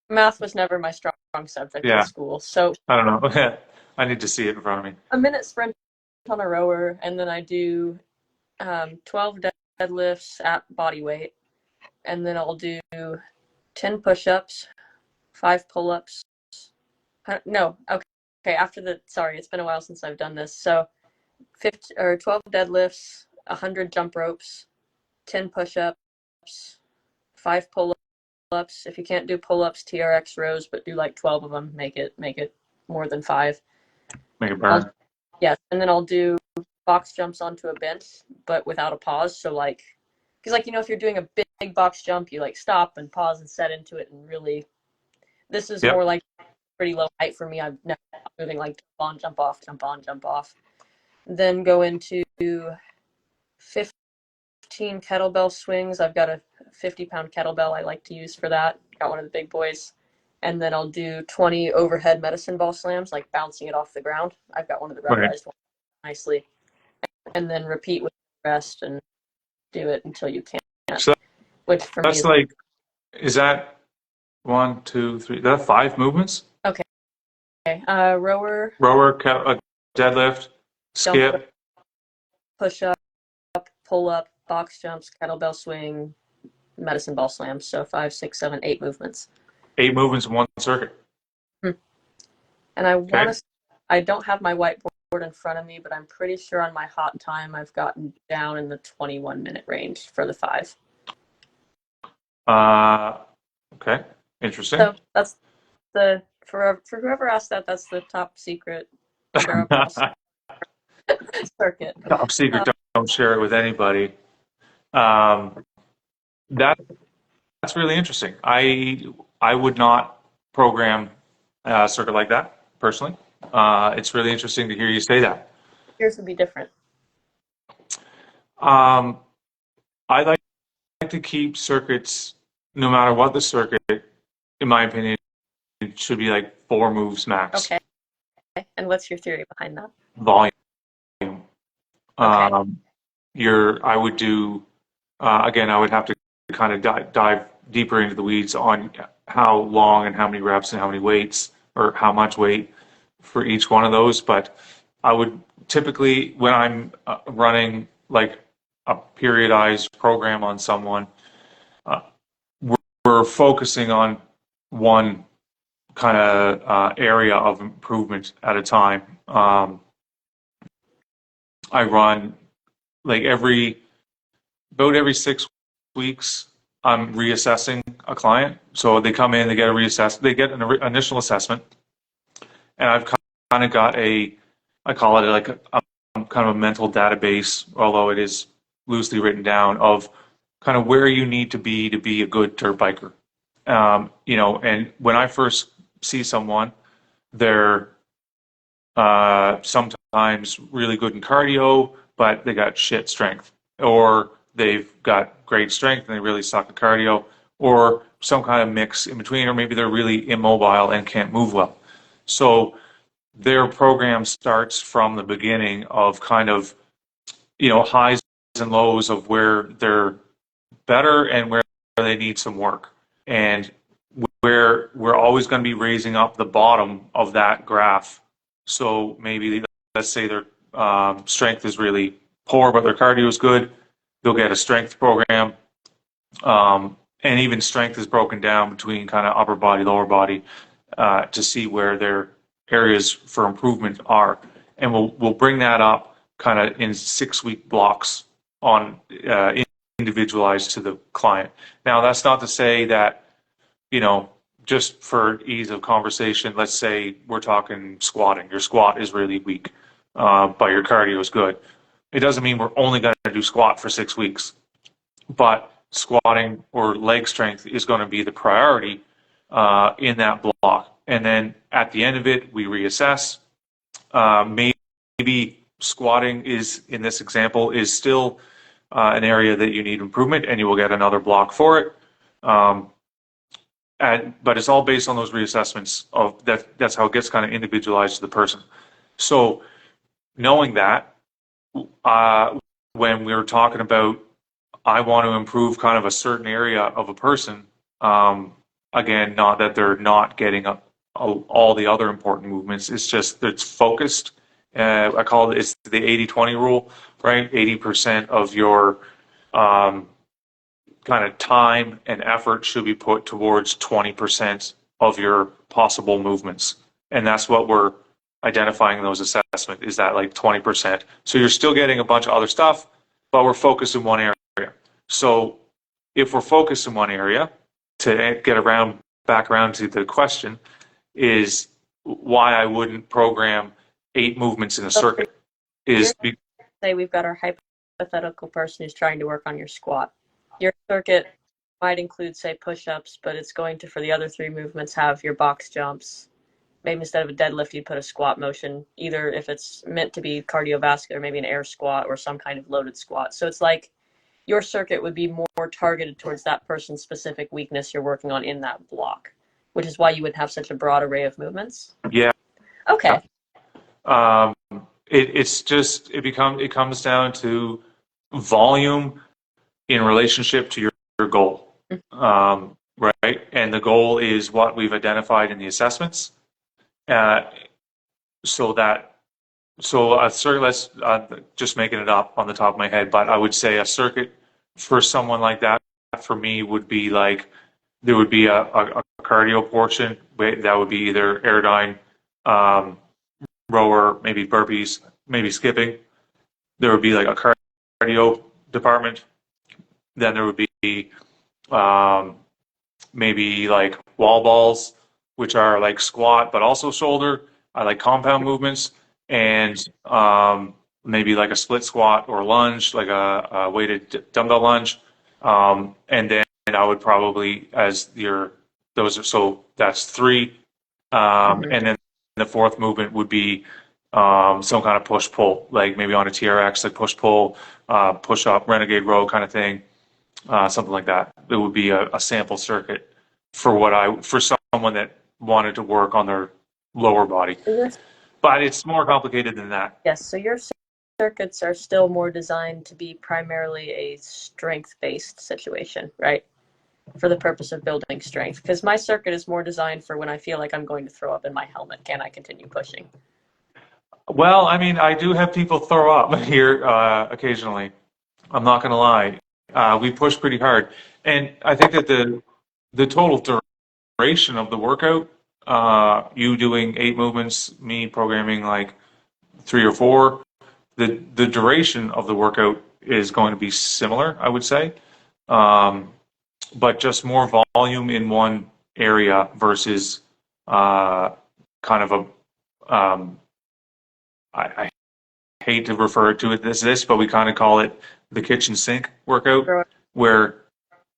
Math was never my strong subject in yeah. school, so I don't know. I need to see it in front of me. a minute sprint on a rower, and then I do 12 deadlifts at body weight, and then I'll do 10 push-ups, 5 pull-ups. No, okay. Okay, sorry, it's been a while since I've done this. So 12 deadlifts, 100 jump ropes, 10 push-ups, 5 pull-ups. If you can't do pull-ups, TRX rows, but do like 12 of them. Make it more than 5. Make it burn. Yes, and then I'll do box jumps onto a bench, but without a pause. So because if you're doing a big box jump, you like stop and pause and set into it, and really, this is more Yep. like pretty low height for me. I'm never moving like jump on, jump off, jump on, jump off. Then go into 15 kettlebell swings. I've got a 50-pound kettlebell I like to use for that. Got one of the big boys. And then I'll do 20 overhead medicine ball slams, like bouncing it off the ground. I've got one of the Right. rubberized ones nicely. And then repeat with the rest and do it until you can't, So which for me that's is like, is that 1, 2, 3? That 5 movements? okay. Rower, Rower, deadlift, jump rope, skip. push up, pull up, box jumps, kettlebell swing, medicine ball slams. So 5, 6, 7, 8 movements. 8 movements in one circuit. And I Okay. want to, I don't have my whiteboard in front of me, but I'm pretty sure on my hot time I've gotten down in the 21-minute range for the 5. Okay. Interesting. So that's for whoever asked that, that's the top secret endurocross circuit. Top secret, don't share it with anybody. Um, that that's really interesting. I would not program a circuit like that personally. It's really interesting to hear you say that. Yours would be different. Um, I like to keep circuits, no matter what the circuit, in my opinion, it should be like 4 moves max. Okay. And what's your theory behind that? Volume. Okay. I would do, again, I would have to kind of dive deeper into the weeds on how long and how many reps and how many weights or how much weight for each one of those. But I would typically when I'm running like a periodized program on someone, uh, we're focusing on one kind of area of improvement at a time. I run like about every 6 weeks. I'm reassessing a client. So they come in, they get a reassess, they get an initial assessment, and I've kind of got I call it like a kind of a mental database, although it is loosely written down, of kind of where you need to be a good dirt biker. And when I first see someone, they're sometimes really good in cardio, but they got shit strength, or they've got great strength and they really suck at cardio, or some kind of mix in between, or maybe they're really immobile and can't move well. So their program starts from the beginning of kind of, highs and lows of where they're better and where they need some work. And where we're always going to be raising up the bottom of that graph. So maybe let's say their strength is really poor, but their cardio is good. They'll get a strength program. And even strength is broken down between kind of upper body, lower body, to see where their areas for improvement are. And we'll bring that up kind of in 6-week blocks on individualized to the client. Now, that's not to say that, just for ease of conversation, let's say we're talking squatting. Your squat is really weak, but your cardio is good. It doesn't mean we're only going to do squat for 6 weeks, but squatting or leg strength is going to be the priority in that block. And then at the end of it, we reassess. Maybe squatting is, in this example, is still an area that you need improvement, and you will get another block for it. But it's all based on those reassessments of that. That's how it gets kind of individualized to the person. So knowing that, when we were talking about, I want to improve kind of a certain area of a person, again, not that they're not getting all the other important movements. It's just that it's focused. I call it's the 80-20 rule, right? 80% of your kind of time and effort should be put towards 20% of your possible movements. And that's what we're identifying in those assessments, is that like 20%. So you're still getting a bunch of other stuff, but we're focused in one area. So if we're focused in one area, to get back around to the question, is why I wouldn't program 8 movements in a circuit. Say we've got our hypothetical person who's trying to work on your squat. Your circuit might include, say, push-ups, but it's going to, for the other 3 movements, have your box jumps. Maybe instead of a deadlift, you put a squat motion, either if it's meant to be cardiovascular, maybe an air squat or some kind of loaded squat. So it's like your circuit would be more targeted towards that person's specific weakness you're working on in that block, which is why you would have such a broad array of movements. Yeah. Okay. It comes down to volume in relationship to your goal, right? And the goal is what we've identified in the assessments. So a circuit, let's just making it up on the top of my head, but I would say a circuit for someone like that, for me, would be like, there would be a cardio portion that would be either airdyne, rower, maybe burpees, maybe skipping. There would be like a cardio department. Then there would be maybe like wall balls, which are like squat but also shoulder. I like compound movements, and maybe like a split squat or lunge, like a weighted dumbbell lunge. And then I would probably, so that's 3. And then the 4th movement would be some kind of push pull, like maybe on a TRX, like push pull, push up, renegade row kind of thing. Something like that. It would be a sample circuit for someone that wanted to work on their lower body. But it's more complicated than that. Yes, so your circuits are still more designed to be primarily a strength-based situation, right? For the purpose of building strength. Because my circuit is more designed for when I feel like I'm going to throw up in my helmet. Can I continue pushing? Well, I mean, I do have people throw up here occasionally. I'm not going to lie. We push pretty hard, and I think that the total duration of the workout, you doing 8 movements, me programming like 3 or 4, the duration of the workout is going to be similar, I would say, um, but just more volume in one area versus uh, kind of a I hate to refer to it as this, but we kind of call it the kitchen sink workout, where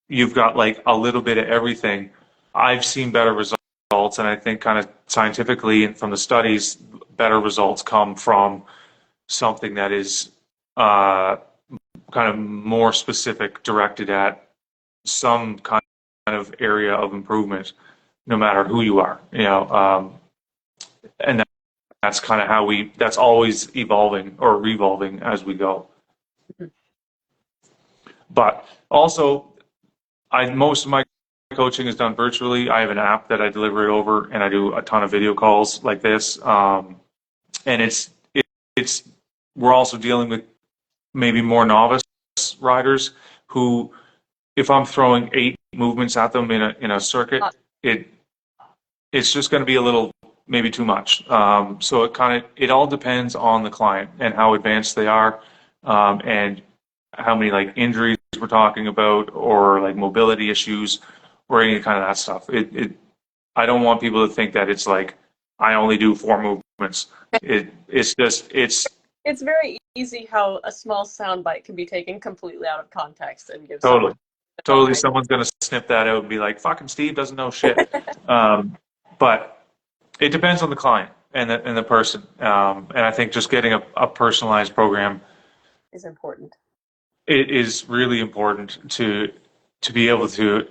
you've got like a little bit of everything. I've seen better results, and I think kind of scientifically and from the studies, better results come from something that is uh, kind of more specific, directed at some kind of area of improvement, no matter who you are. And that's kind of how that's always evolving or revolving as we go. But also, most of my coaching is done virtually. I have an app that I deliver it over, and I do a ton of video calls like this. And it's we're also dealing with maybe more novice riders who, if I'm throwing 8 movements at them in a circuit, it it's just going to be a little maybe too much. So it all depends on the client and how advanced they are, and how many like injuries we're talking about, or like mobility issues, or any kind of that stuff. I don't want people to think that it's like I only do 4 movements. It's very easy how a small soundbite can be taken completely out of context and give Totally, someone the wrong totally. idea. Someone's going to snip that out and be like, "Fucking Steve doesn't know shit." But it depends on the client and the person. And I think just getting a personalized program, Is important. it is really important to be able to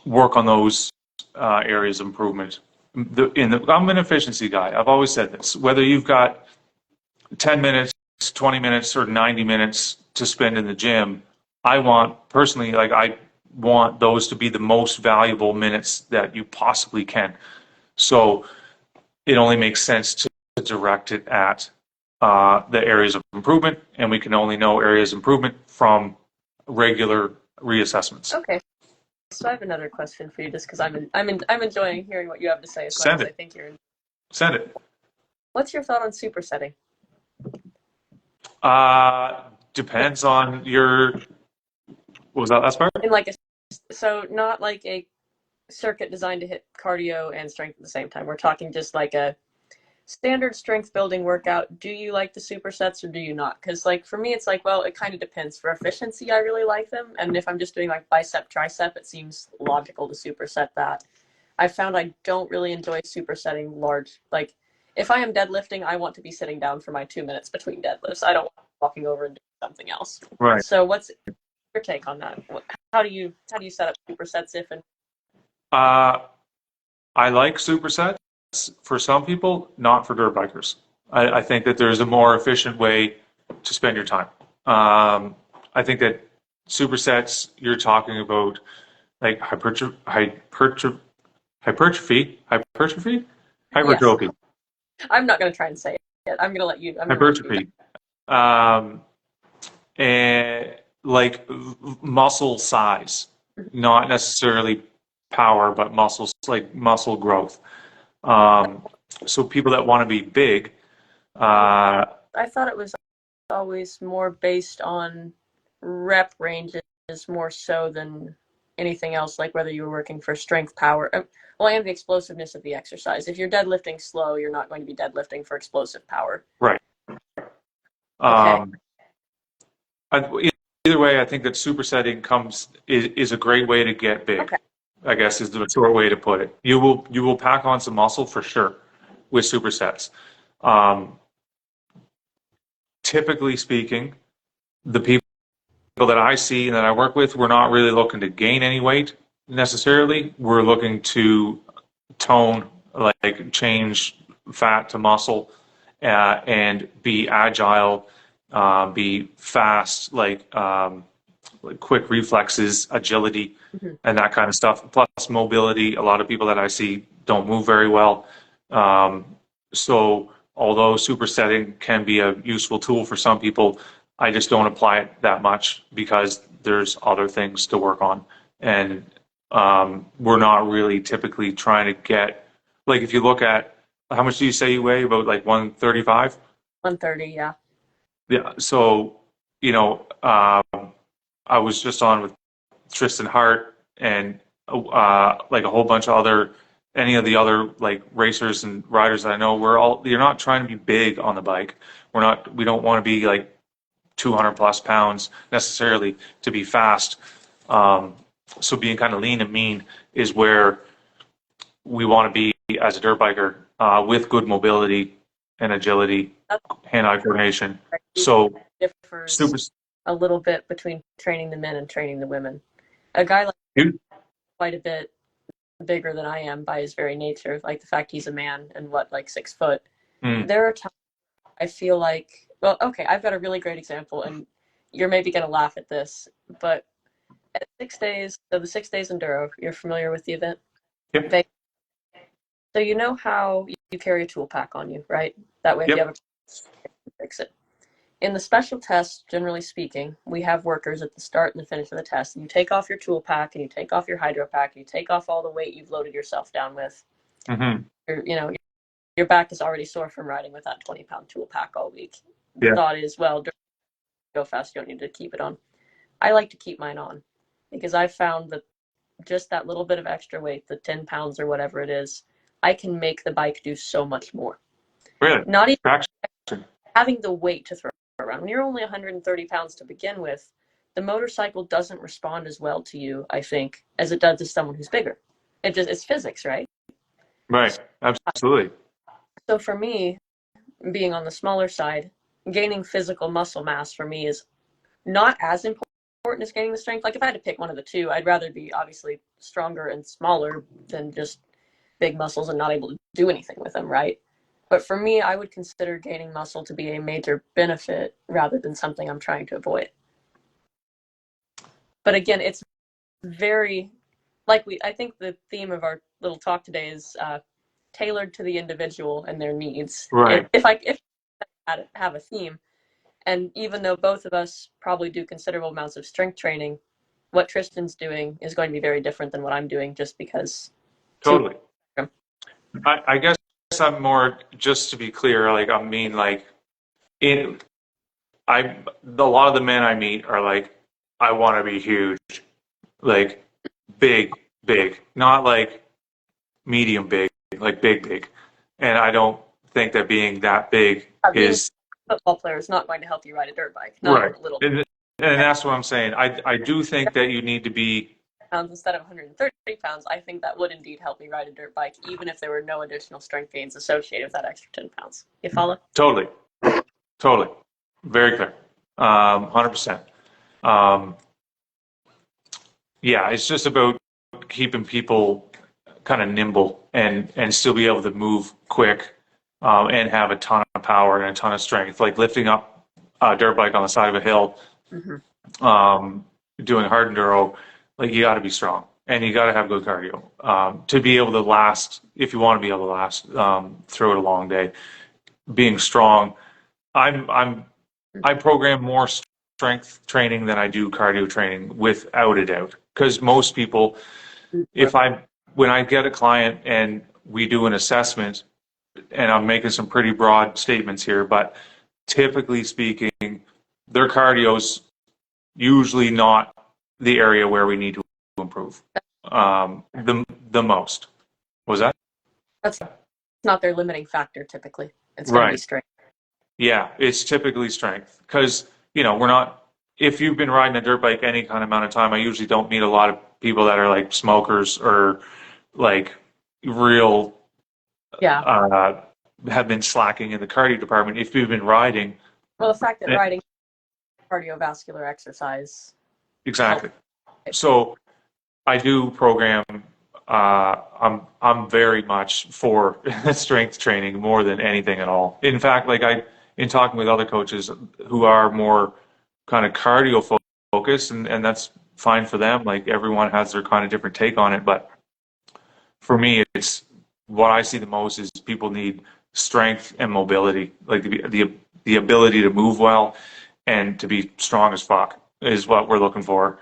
work on those areas of improvement. I'm an efficiency guy. I've always said this. Whether you've got 10 minutes, 20 minutes, or 90 minutes to spend in the gym, I want those to be the most valuable minutes that you possibly can. So it only makes sense to direct it at the areas of improvement, and we can only know areas of improvement from regular reassessments. Okay. So I have another question for you, just because I'm enjoying hearing what you have to say as much Send as I it. think you're. Send it. What's your thought on supersetting? Depends on your. What was that last part? In so not like a circuit designed to hit cardio and strength at the same time. We're talking just like a standard strength building workout. Do you like the supersets or do you not? Because like for me, it's like, well, it kind of depends. For efficiency, I really like them, and if I'm just doing like bicep tricep, it seems logical to superset that. I found I don't really enjoy supersetting large. Like if I am deadlifting, I want to be sitting down for my 2 minutes between deadlifts. I don't want walking over and doing something else. Right. So what's your take on that? How do you set up supersets if and Uh, I like supersets for some people, not for dirt bikers. I think that there's a more efficient way to spend your time. I think that supersets, you're talking about like yes, hypertrophy, I'm not going to try and say it. I'm going to let you. I'm going to let you do hypertrophy, um, and like muscle size, that. not necessarily power, but muscles, like muscle growth. Um, so people that want to be big, uh, I thought it was always more based on rep ranges more so than anything else, like whether you were working for strength, power, well, and the explosiveness of the exercise. If you're deadlifting slow, you're not going to be deadlifting for explosive power. right. Okay. Um, either way, I think that supersetting is a great way to get big. Okay. I guess is the short way to put it. You will pack on some muscle for sure with supersets. Um, Typically speaking, the people that I see and that I work with, we're not really looking to gain any weight necessarily. We're looking to tone, like change fat to muscle, and be agile, be fast, like quick reflexes, agility, Mm-hmm. and that kind of stuff. Plus mobility. A lot of people that I see don't move very well. So although supersetting can be a useful tool for some people, I just don't apply it that much because there's other things to work on. And we're not really typically trying to get, like if you look at, how much do you say you weigh? About like 135? 130, yeah. Yeah. So, I was just on with Tristan Hart and like a whole bunch of any of the other like racers and riders that I know. You're not trying to be big on the bike. We don't want to be like 200 plus pounds necessarily to be fast. So being kind of lean and mean is where we want to be as a dirt biker, with good mobility and agility, That's hand-eye coordination. right. So Differs super. a little bit between training the men and training the women. A guy like Dude, quite a bit bigger than I am by his very nature, like the fact he's a man and like 6 foot. mm, There are times I feel like, well, okay, I've got a really great example, and you're maybe going to laugh at this, but at 6 days, so the 6 days enduro, you're familiar with the event? yep, So you know how you carry a tool pack on you, right? That way, if you have yep, a fix it. In the special tests, generally speaking, we have workers at the start and the finish of the test. And you take off your tool pack and you take off your hydro pack and you take off all the weight you've loaded yourself down with. mm-hmm, Your back is already sore from riding with that 20-pound tool pack all week. The yeah, thought is, well, go fast, you don't need to keep it on. I like to keep mine on because I've found that just that little bit of extra weight, the 10 pounds or whatever it is, I can make the bike do so much more. really. Not even Traction. having the weight to throw around. When you're only 130 pounds to begin with, the motorcycle doesn't respond as well to you, I think, as it does to someone who's bigger. It's physics, right? Right, absolutely. So for me, being on the smaller side, gaining physical muscle mass for me is not as important as gaining the strength. Like if I had to pick one of the two, I'd rather be obviously stronger and smaller than just big muscles and not able to do anything with them, right? But for me, I would consider gaining muscle to be a major benefit rather than something I'm trying to avoid. But again, it's very I think the theme of our little talk today is tailored to the individual and their needs. Right. If I have a theme, and even though both of us probably do considerable amounts of strength training, what Tristan's doing is going to be very different than what I'm doing, just because. Totally. I guess I'm more, just to be clear, like I mean, like in a lot of the men I meet are like, I want to be huge, like big, big, not like medium big, like big, big. And I don't think that being that big Being is a football player is not going to help you ride a dirt bike, not right. even a little. And that's what I'm saying. I do think that you need to be Pounds instead of 130 pounds, I think that would indeed help me ride a dirt bike, even if there were no additional strength gains associated with that extra 10 pounds. You follow? totally, totally, very clear, 100%. Yeah, it's just about keeping people kind of nimble and still be able to move quick, and have a ton of power and a ton of strength, like lifting up a dirt bike on the side of a hill, doing hard enduro. Like you got to be strong and you got to have good cardio, to be able to last. If you want to be able to last, through it a long day, being strong. I program more strength training than I do cardio training, without a doubt. Because most people, when I get a client and we do an assessment, and I'm making some pretty broad statements here, but typically speaking, their cardio's usually not the area where we need to improve. The most. Was that? That's not their limiting factor typically. It's going to be Right. strength. Yeah, it's typically strength because, we're not, if you've been riding a dirt bike any kind of amount of time, I usually don't meet a lot of people that are like smokers or like real, Yeah. have been slacking in the cardio department. If you've been riding, Well, the fact that riding cardiovascular exercise. exactly. So I do program. I'm very much for strength training more than anything at all. In fact, in talking with other coaches who are more kind of cardio focused, and that's fine for them. Like everyone has their kind of different take on it, but for me, it's what I see the most is people need strength and mobility, like the ability to move well and to be strong as fuck is what we're looking for.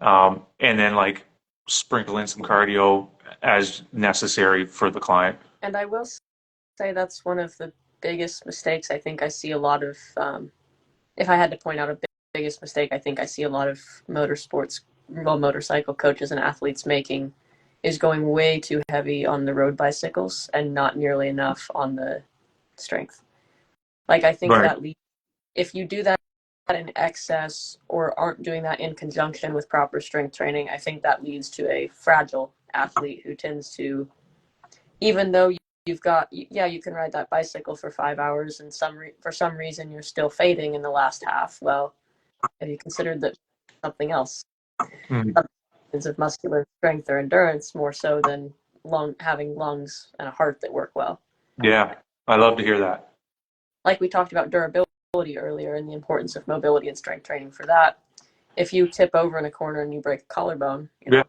And then like sprinkle in some cardio as necessary for the client. And I will say that's one of the biggest mistakes I think I see a lot of. If I had to point out a biggest mistake, I think I see a lot of motorcycle coaches and athletes making is going way too heavy on the road bicycles and not nearly enough on the strength. Like I think Right. that if you do that in excess or aren't doing that in conjunction with proper strength training, I think that leads to a fragile athlete who tends to, even though you've got, yeah, you can ride that bicycle for 5 hours and for some reason you're still fading in the last half. Well, have you considered that something else? Mm. Of muscular strength or endurance more so than having lungs and a heart that work well. Yeah, I love to hear that. Like we talked about durability earlier and the importance of mobility and strength training for that. If you tip over in a corner and you break a collarbone, Yeah,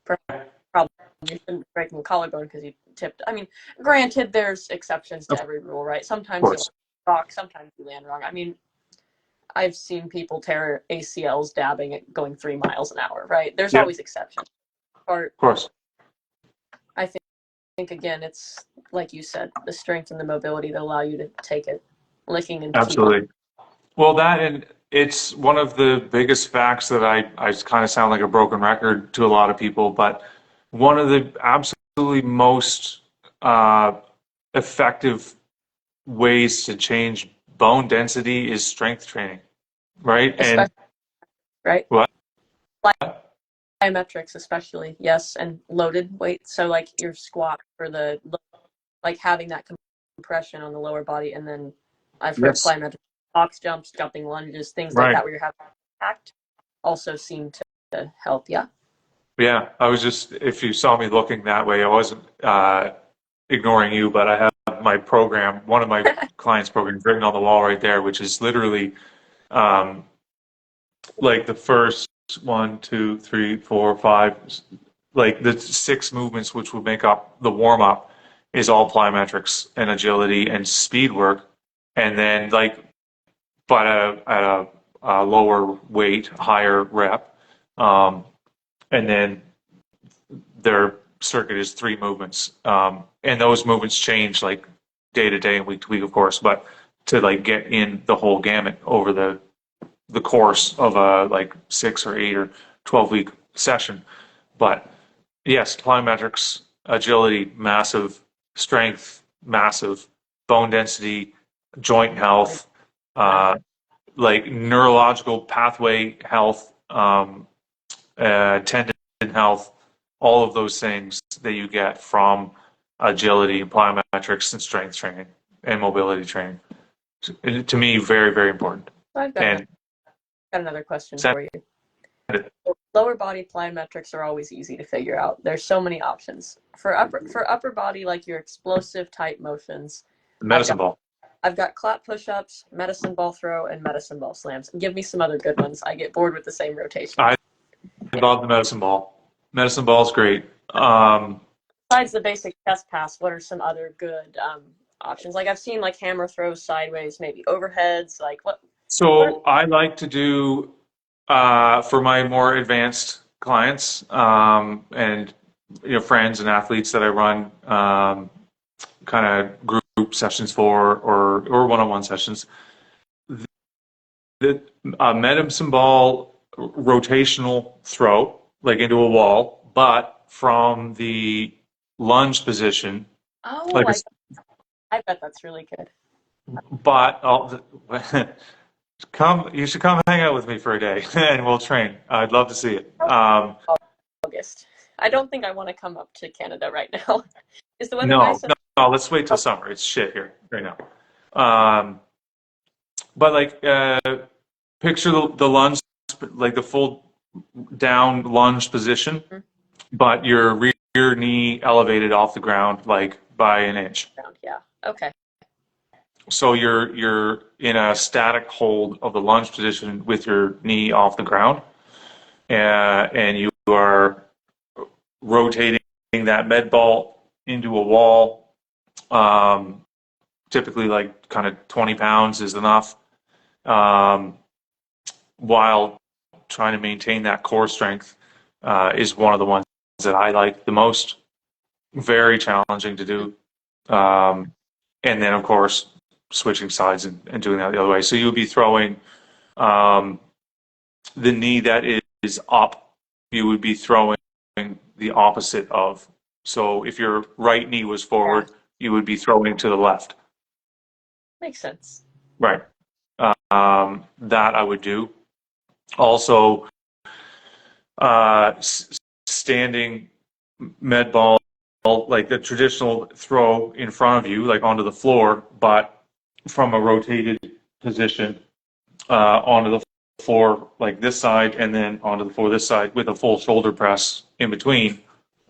probably you shouldn't be breaking a collarbone because you tipped. I mean, granted, there's exceptions to of every rule, right? Sometimes you course. rock, sometimes you land wrong. I mean, I've seen people tear ACLs dabbing at going 3 miles an hour, right? There's Yeah, always exceptions. Or of course. I think again, it's like you said, the strength and the mobility that allow you to take it, licking and keep on. Absolutely. Well, that and it's one of the biggest facts that I kind of sound like a broken record to a lot of people, but one of the absolutely most uh, effective ways to change bone density is strength training, right? And Especially, right? what? Plyometrics, especially, yes, and loaded weight. So like your squat for like having that compression on the lower body, and then I've heard Yes. plyometric box jumps, jumping lunges, things like Right. that, where you're having impact, also seem to help. Yeah. Yeah. I was just, if you saw me looking that way, I wasn't ignoring you, but I have my program, one of my clients' programs written on the wall right there, which is literally um, like the first one, two, three, four, five, like the six movements which would make up the warm up is all plyometrics and agility and speed work, and then like but at a lower weight, higher rep, um, and then their circuit is three movements, and those movements change like day to day and week to week, of course, but to like get in the whole gamut over the course of a like 6 or 8 or 12 week session. But yes, plyometrics, agility, massive, strength, massive, bone density, joint health, uh, like neurological pathway health, tendon health, all of those things that you get from agility, plyometrics, and strength training and mobility training. To me, very, very important. So I've And got another question send for you. it Lower body plyometrics are always easy to figure out. There's so many options for upper body, like your explosive type motions. the I've medicine got ball. I've got clap push-ups, medicine ball throw, and medicine ball slams. Give me some other good ones. I get bored with the same rotation. I love the medicine ball. Medicine ball is great. Besides the basic chest pass, what are some other good options? Like I've seen like hammer throws sideways, maybe overheads. Like what are So I like to do for my more advanced clients and friends and athletes that I run kind of group sessions for or one-on-one sessions. The medicine ball rotational throw like into a wall, but from the lunge position, oh, like I bet that's really good. but come you should come hang out with me for a day and we'll train. I'd love to see it. August. I don't think I want to come up to Canada right now. Is the weather No, nice? no, let's wait till summer. It's shit here right now. Um, but like, picture the lunge, like the full down lunge position, Mhm. but your rear knee elevated off the ground like by an inch. Yeah. Okay. So you're in a static hold of the lunge position with your knee off the ground, and you are rotating that med ball into a wall. Um, typically like kind of 20 pounds is enough, um, while trying to maintain that core strength is one of the ones that I like the most. Very challenging to do. Um, and then, of course, switching sides and doing that the other way. So you would be throwing um, the knee that is up, you would be throwing the opposite of. So if your right knee was Yeah, forward, you would be throwing to the left. makes sense. Right. That I would do. Also, standing med ball, like the traditional throw in front of you, like onto the floor, but from a rotated position onto the floor, like this side, and then onto the floor this side with a full shoulder press in between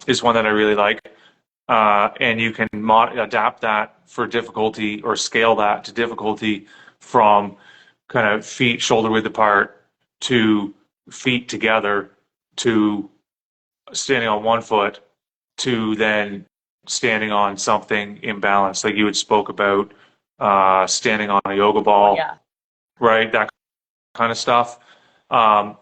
is one that I really like. And you can adapt that for difficulty or scale that to difficulty from kind of feet shoulder width apart to feet together to standing on one foot to then standing on something imbalanced, like you had spoke about standing on a yoga Oh ball, yeah, right? That kind of stuff.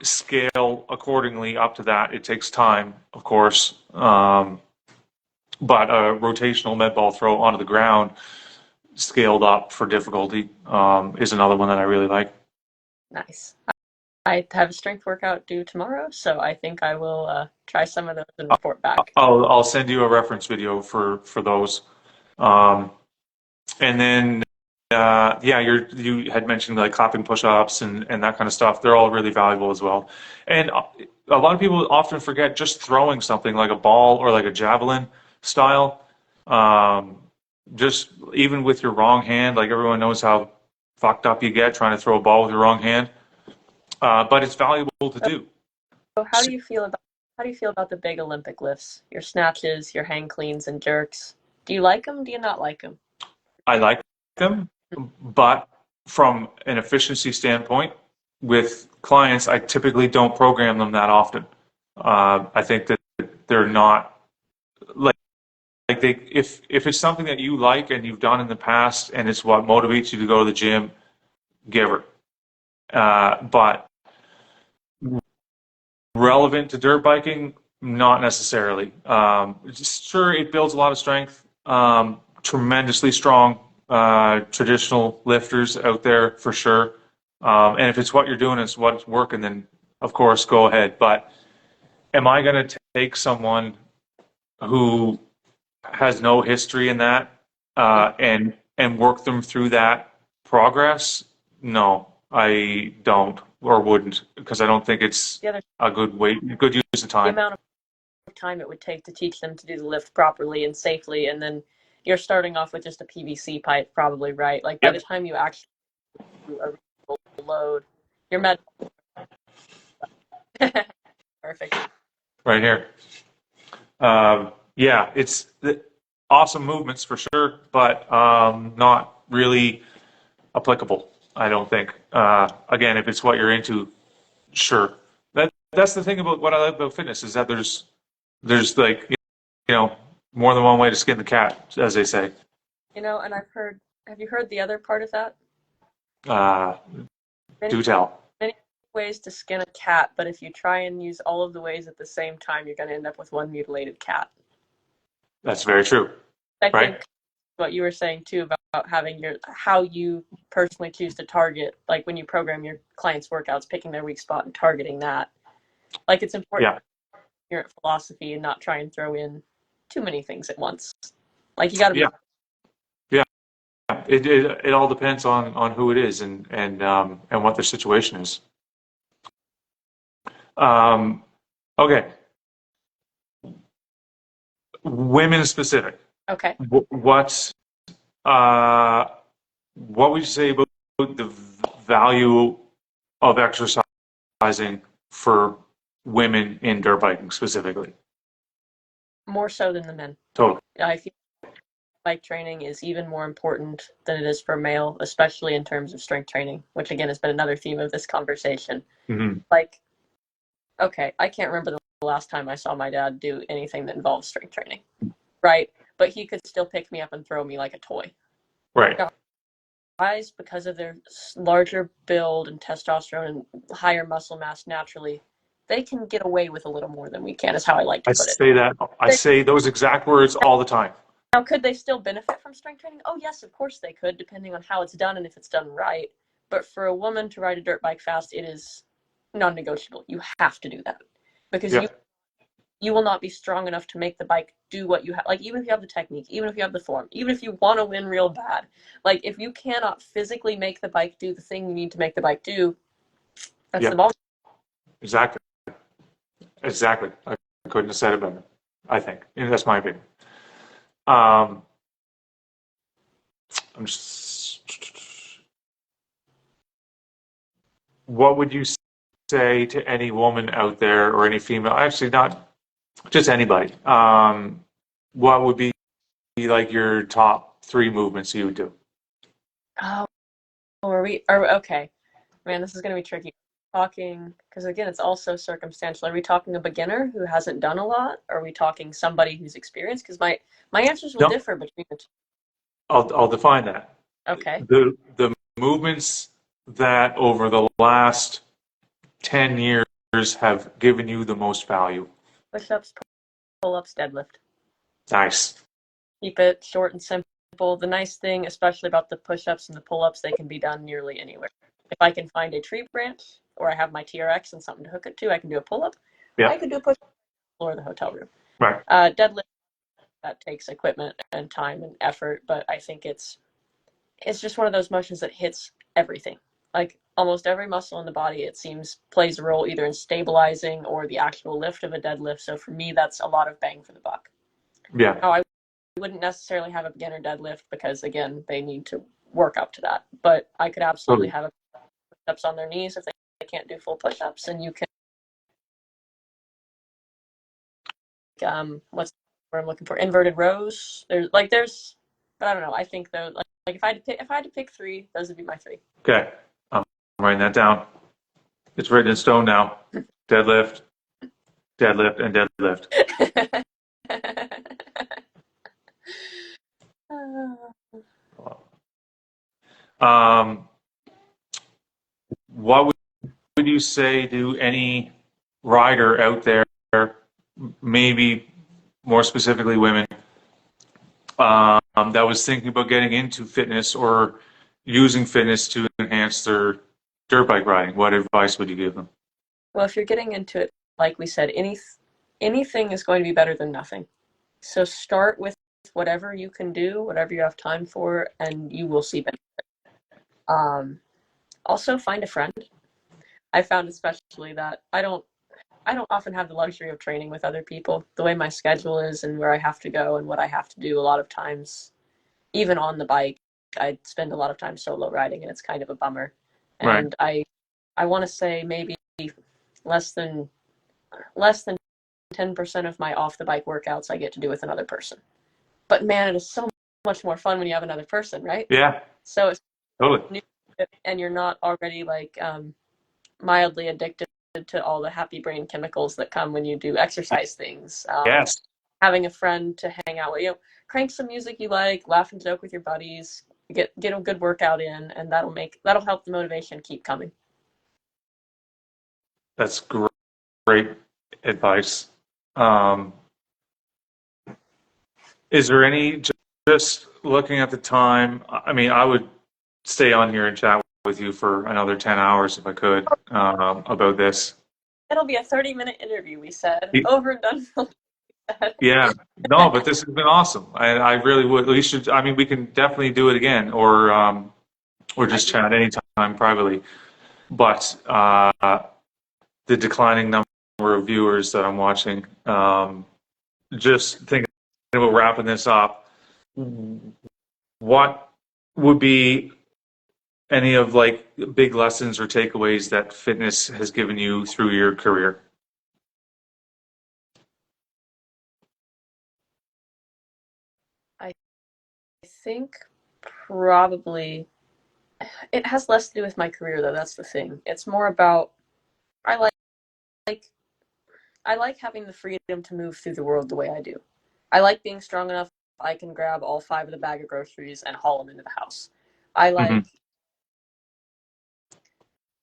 Scale accordingly up to that. It takes time, of course, but a rotational med ball throw onto the ground, scaled up for difficulty, is another one that I really like. nice. I have a strength workout due tomorrow, so I think I will try some of those and report back. I'll send you a reference video for those. Um, and then yeah, you had mentioned like clapping push-ups and that kind of stuff. They're all really valuable as well. And a lot of people often forget just throwing something like a ball or like a javelin style. Um, just even with your wrong hand, like everyone knows how fucked up you get trying to throw a ball with your wrong hand. But it's valuable to do. So how do you feel about the big Olympic lifts? Your snatches, your hang cleans and jerks. Do you like them? Do you not like them? I like them, but from an efficiency standpoint, with clients, I typically don't program them that often. I think that they're not like they if it's something that you like and you've done in the past and it's what motivates you to go to the gym, give her. But relevant to dirt biking, not necessarily. Sure, it builds a lot of strength. Tremendously strong traditional lifters out there for sure. And if it's what you're doing, it's what's working, then of course go ahead. But am I going to take someone who has no history in that and work them through that progress? No, I don't or wouldn't because I don't think it's The other a good use of the time. amount of time it would take to teach them to do the lift properly and safely, and then you're starting off with just a PVC pipe, probably, right? Like by the Yep, time you actually do a reasonable load, you're med. Perfect. right here. Yeah, it's awesome movements for sure, but not really applicable. I don't think. Again, if it's what you're into, sure. That's the thing about what I like about fitness is that there's like more than one way to skin the cat, as they say. And have you heard the other part of that? Uh, Many, do tell. many ways to skin a cat, but if you try and use all of the ways at the same time, you're going to end up with one mutilated cat. That's very true, I right? think what you were saying too about having how you personally choose to target, like when you program your clients' workouts, picking their weak spot and targeting that. Like it's important Yeah, to your philosophy and not try and throw in too many things at once. Like you got to be. yeah, yeah. It all depends on who it is and what their situation is. Um, okay, women specific. Okay. What's uh, what would you say about the value of exercising for women in dirt biking specifically? More so than the men. Totally. I feel bike training is even more important than it is for male, especially in terms of strength training, which again has been another theme of this conversation. Hmm. Like, okay, I can't remember the last time I saw my dad do anything that involves strength training, right? But he could still pick me up and throw me like a toy. Right. Guys, because of their larger build and testosterone and higher muscle mass naturally, they can get away with a little more than we can, is how I like to I put it. say that. I say those exact words all the time. Now, could they still benefit from strength training? Oh, yes, of course they could, depending on how it's done and if it's done right. But for a woman to ride a dirt bike fast, it is non-negotiable. You have to do that because Yeah. you will not be strong enough to make the bike do what you have. Like, even if you have the technique, even if you have the form, even if you want to win real bad, like, if you cannot physically make the bike do the thing you need to make the bike do, that's Yeah. the ball. Exactly. Exactly. I couldn't have said it better. I think, and that's my opinion. Um, I'm just. What would you say to any woman out there or any female? Actually, not just anybody. What would be like your top three movements you would do? Oh, are we okay. Man, this is going to be tricky. Talking, because again, it's also circumstantial. Are we talking a beginner who hasn't done a lot? Or are we talking somebody who's experienced? Because my answers will No, differ between the two. I'll define that. Okay. The movements that over the last 10 years have given you the most value. Push ups, pull ups, deadlift. Nice. Keep it short and simple. The nice thing, especially about the push ups and the pull ups, they can be done nearly anywhere. If I can find a tree branch or I have my TRX and something to hook it to, I can do a pull up. Yeah. I could do a push up or the hotel room. Right. Deadlift, that takes equipment and time and effort, but I think it's just one of those motions that hits everything. Like almost every muscle in the body, it seems, plays a role either in stabilizing or the actual lift of a deadlift. So for me, that's a lot of bang for the buck. Yeah. Now, I wouldn't necessarily have a beginner deadlift because, again, they need to work up to that. But I could absolutely Totally. have a push-ups on their knees if they can't do full push-ups, and you can what's what I'm looking for, inverted rows. There's, but I don't know. I think though, like if I had to pick three, those would be my three. Okay. I'm writing that down. It's written in stone now. Deadlift, deadlift, and deadlift. Um, what would you say to any rider out there, maybe more specifically women, that was thinking about getting into fitness or using fitness to enhance their dirt bike riding? What advice would you give them? Well, if you're getting into it, like we said, anything is going to be better than nothing. So start with whatever you can do, whatever you have time for, and you will see benefit. Also, find a friend. I found especially that I don't often have the luxury of training with other people. The way my schedule is and where I have to go and what I have to do, a lot of times, even on the bike, I spend a lot of time solo riding, and it's kind of a bummer. Right. And I want to say maybe less than less than 10% of my off the bike workouts I get to do with another person. But man, it is so much more fun when you have another person, right? Yeah, So it's totally. new and you're not already like mildly addicted to all the happy brain chemicals that come when you do exercise things. Yes, Having a friend to hang out with, crank some music you like, laugh and joke with your buddies, get a good workout in, and that'll help the motivation keep coming. that's great advice. Um, is there any, just looking at the time, I mean, I would stay on here and chat with you for another 10 hours if I could, about this. It'll be a 30-minute interview, we said. Over and done. Yeah, no, but this has been awesome. I really would. We should. I mean, we can definitely do it again, or just chat anytime privately. But the declining number of viewers that I'm watching, just thinking about wrapping this up. What would be any of like big lessons or takeaways that fitness has given you through your career? I think probably it has less to do with my career though. That's the thing. It's more about I like I like having the freedom to move through the world the way I do. I like being strong enough I can grab all 5 of the bag of groceries and haul them into the house. I Hmm. like,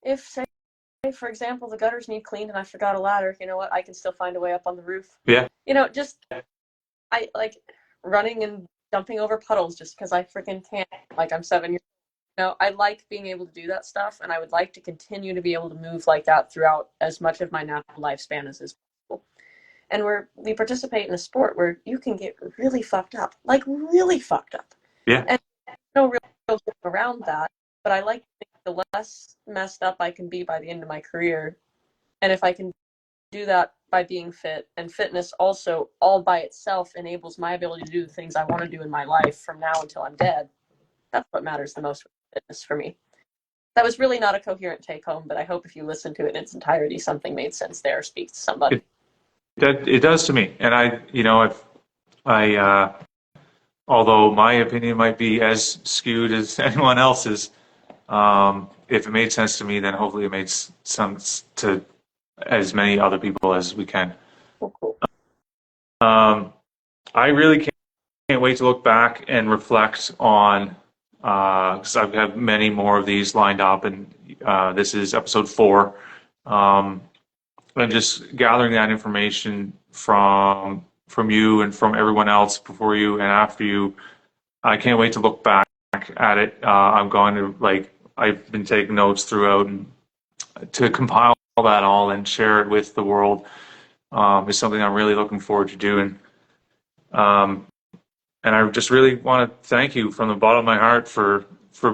if, say, for example, the gutters need cleaned and I forgot a ladder, you know what? I can still find a way up on the roof. Yeah. Just, I like running and jumping over puddles just because I freaking can't. Like, I'm 7 years old. I like being able to do that stuff, and I would like to continue to be able to move like that throughout as much of my natural lifespan as is possible. And we participate in a sport where you can get really fucked up, like really fucked up. Yeah. And no real getting around that. But I like to think the less messed up I can be by the end of my career, and if I can do that by being fit, and fitness also all by itself enables my ability to do the things I want to do in my life from now until I'm dead. That's what matters the most with fitness for me. That was really not a coherent take home, but I hope if you listen to it in its entirety, something made sense there, speaks to somebody. It does to me. And if I, although my opinion might be as skewed as anyone else's, if it made sense to me, then hopefully it made sense to as many other people as we can. Cool. I really can't wait to look back and reflect on, because I've got many more of these lined up, and this is episode 4. And just gathering that information from you and from everyone else before you and after you. I can't wait to look back at it. I'm going to I've been taking notes throughout, and to compile that all and share it with the world is something I'm really looking forward to doing. And I just really want to thank you from the bottom of my heart for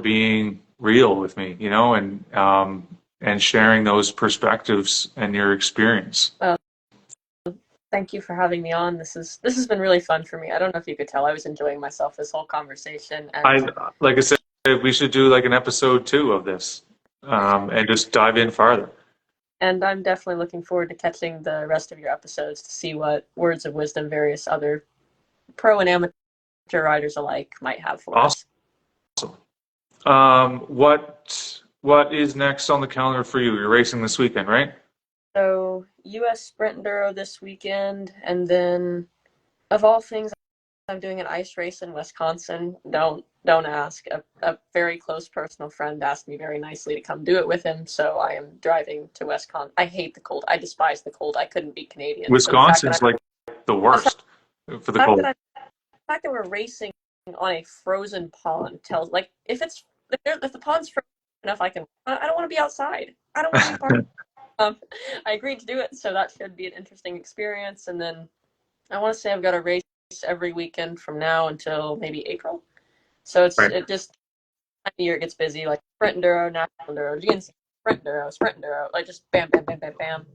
being real with me, and sharing those perspectives and your experience. Thank you for having me on. This has been really fun for me. I don't know if you could tell I was enjoying myself this whole conversation. And Like I said, we should do like an episode 2 of this, and just dive in farther. And I'm definitely looking forward to catching the rest of your episodes to see what words of wisdom various other pro and amateur riders alike might have for us. Awesome. What is next on the calendar for you? You're racing this weekend, right? So U.S. Sprint Enduro this weekend, and then of all things, I'm doing an ice race in Wisconsin. Don't ask. A very close personal friend asked me very nicely to come do it with him, so I am driving to Wisconsin. I hate the cold. I despise the cold. I couldn't be Canadian. Wisconsin's like the worst for the cold. The fact that we're racing on a frozen pond tells, like, if the pond's frozen enough, I don't want to be outside. I don't want to be part of I agreed to do it, so that should be an interesting experience. And then I want to say I've got a race every weekend from now until maybe April. So it just time of year it gets busy, like Sprint Enduro, National Enduro, GNC, Sprint Enduro, like just bam, bam, bam, bam, bam.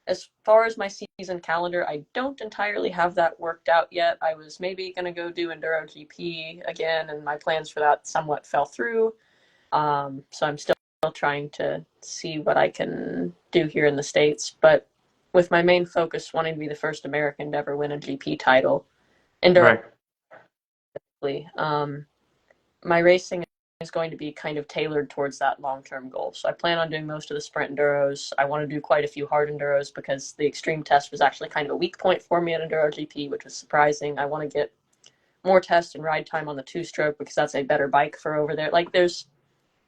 As far as my season calendar, I don't entirely have that worked out yet. I was maybe going to go do Enduro GP again, and my plans for that somewhat fell through. So I'm still trying to see what I can do here in the States. But with my main focus wanting to be the first American to ever win a GP title, Enduro, right. My racing is going to be kind of tailored towards that long-term goal. So I plan on doing most of the sprint enduros. I want to do quite a few hard enduros because the extreme test was actually kind of a weak point for me at Enduro GP, which was surprising. I want to get more test and ride time on the two-stroke because that's a better bike for over there. And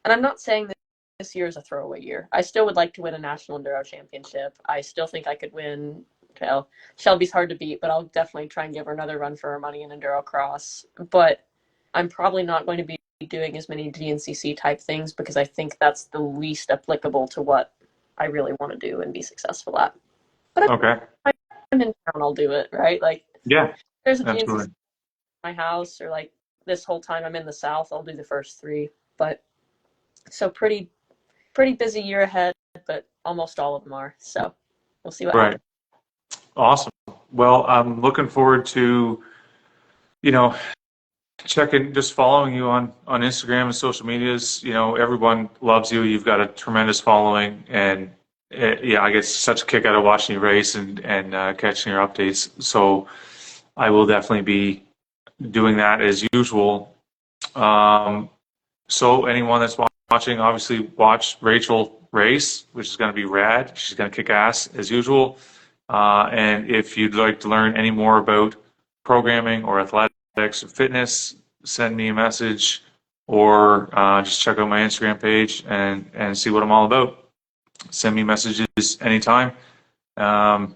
I'm not saying that this year is a throwaway year. I still would like to win a national enduro championship. I still think I could win. Well, Shelby's hard to beat, but I'll definitely try and give her another run for her money in enduro cross. But I'm probably not going to be doing as many GNCC type things because I think that's the least applicable to what I really want to do and be successful at. But okay. I'm in town, I'll do it, right? Like, yeah, there's a absolutely. GNCC in my house, or like this whole time I'm in the South, I'll do the first 3. But so pretty busy year ahead, but almost all of them are. So we'll see what happens. Awesome. Well, I'm looking forward to, just following you on Instagram and social medias. Everyone loves you. You've got a tremendous following, and I get such a kick out of watching you race and catching your updates. So I will definitely be doing that as usual. So anyone that's watching, obviously watch Rachel race, which is going to be rad. She's going to kick ass as usual. And if you'd like to learn any more about programming or athletics, or fitness, send me a message or just check out my Instagram page and see what I'm all about. Send me messages anytime. I'm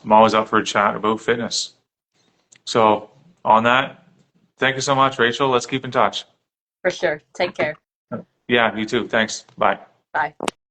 always up for a chat about fitness. So on that, thank you so much, Rachel. Let's keep in touch. For sure. Take care. Yeah, you too. Thanks. Bye. Bye.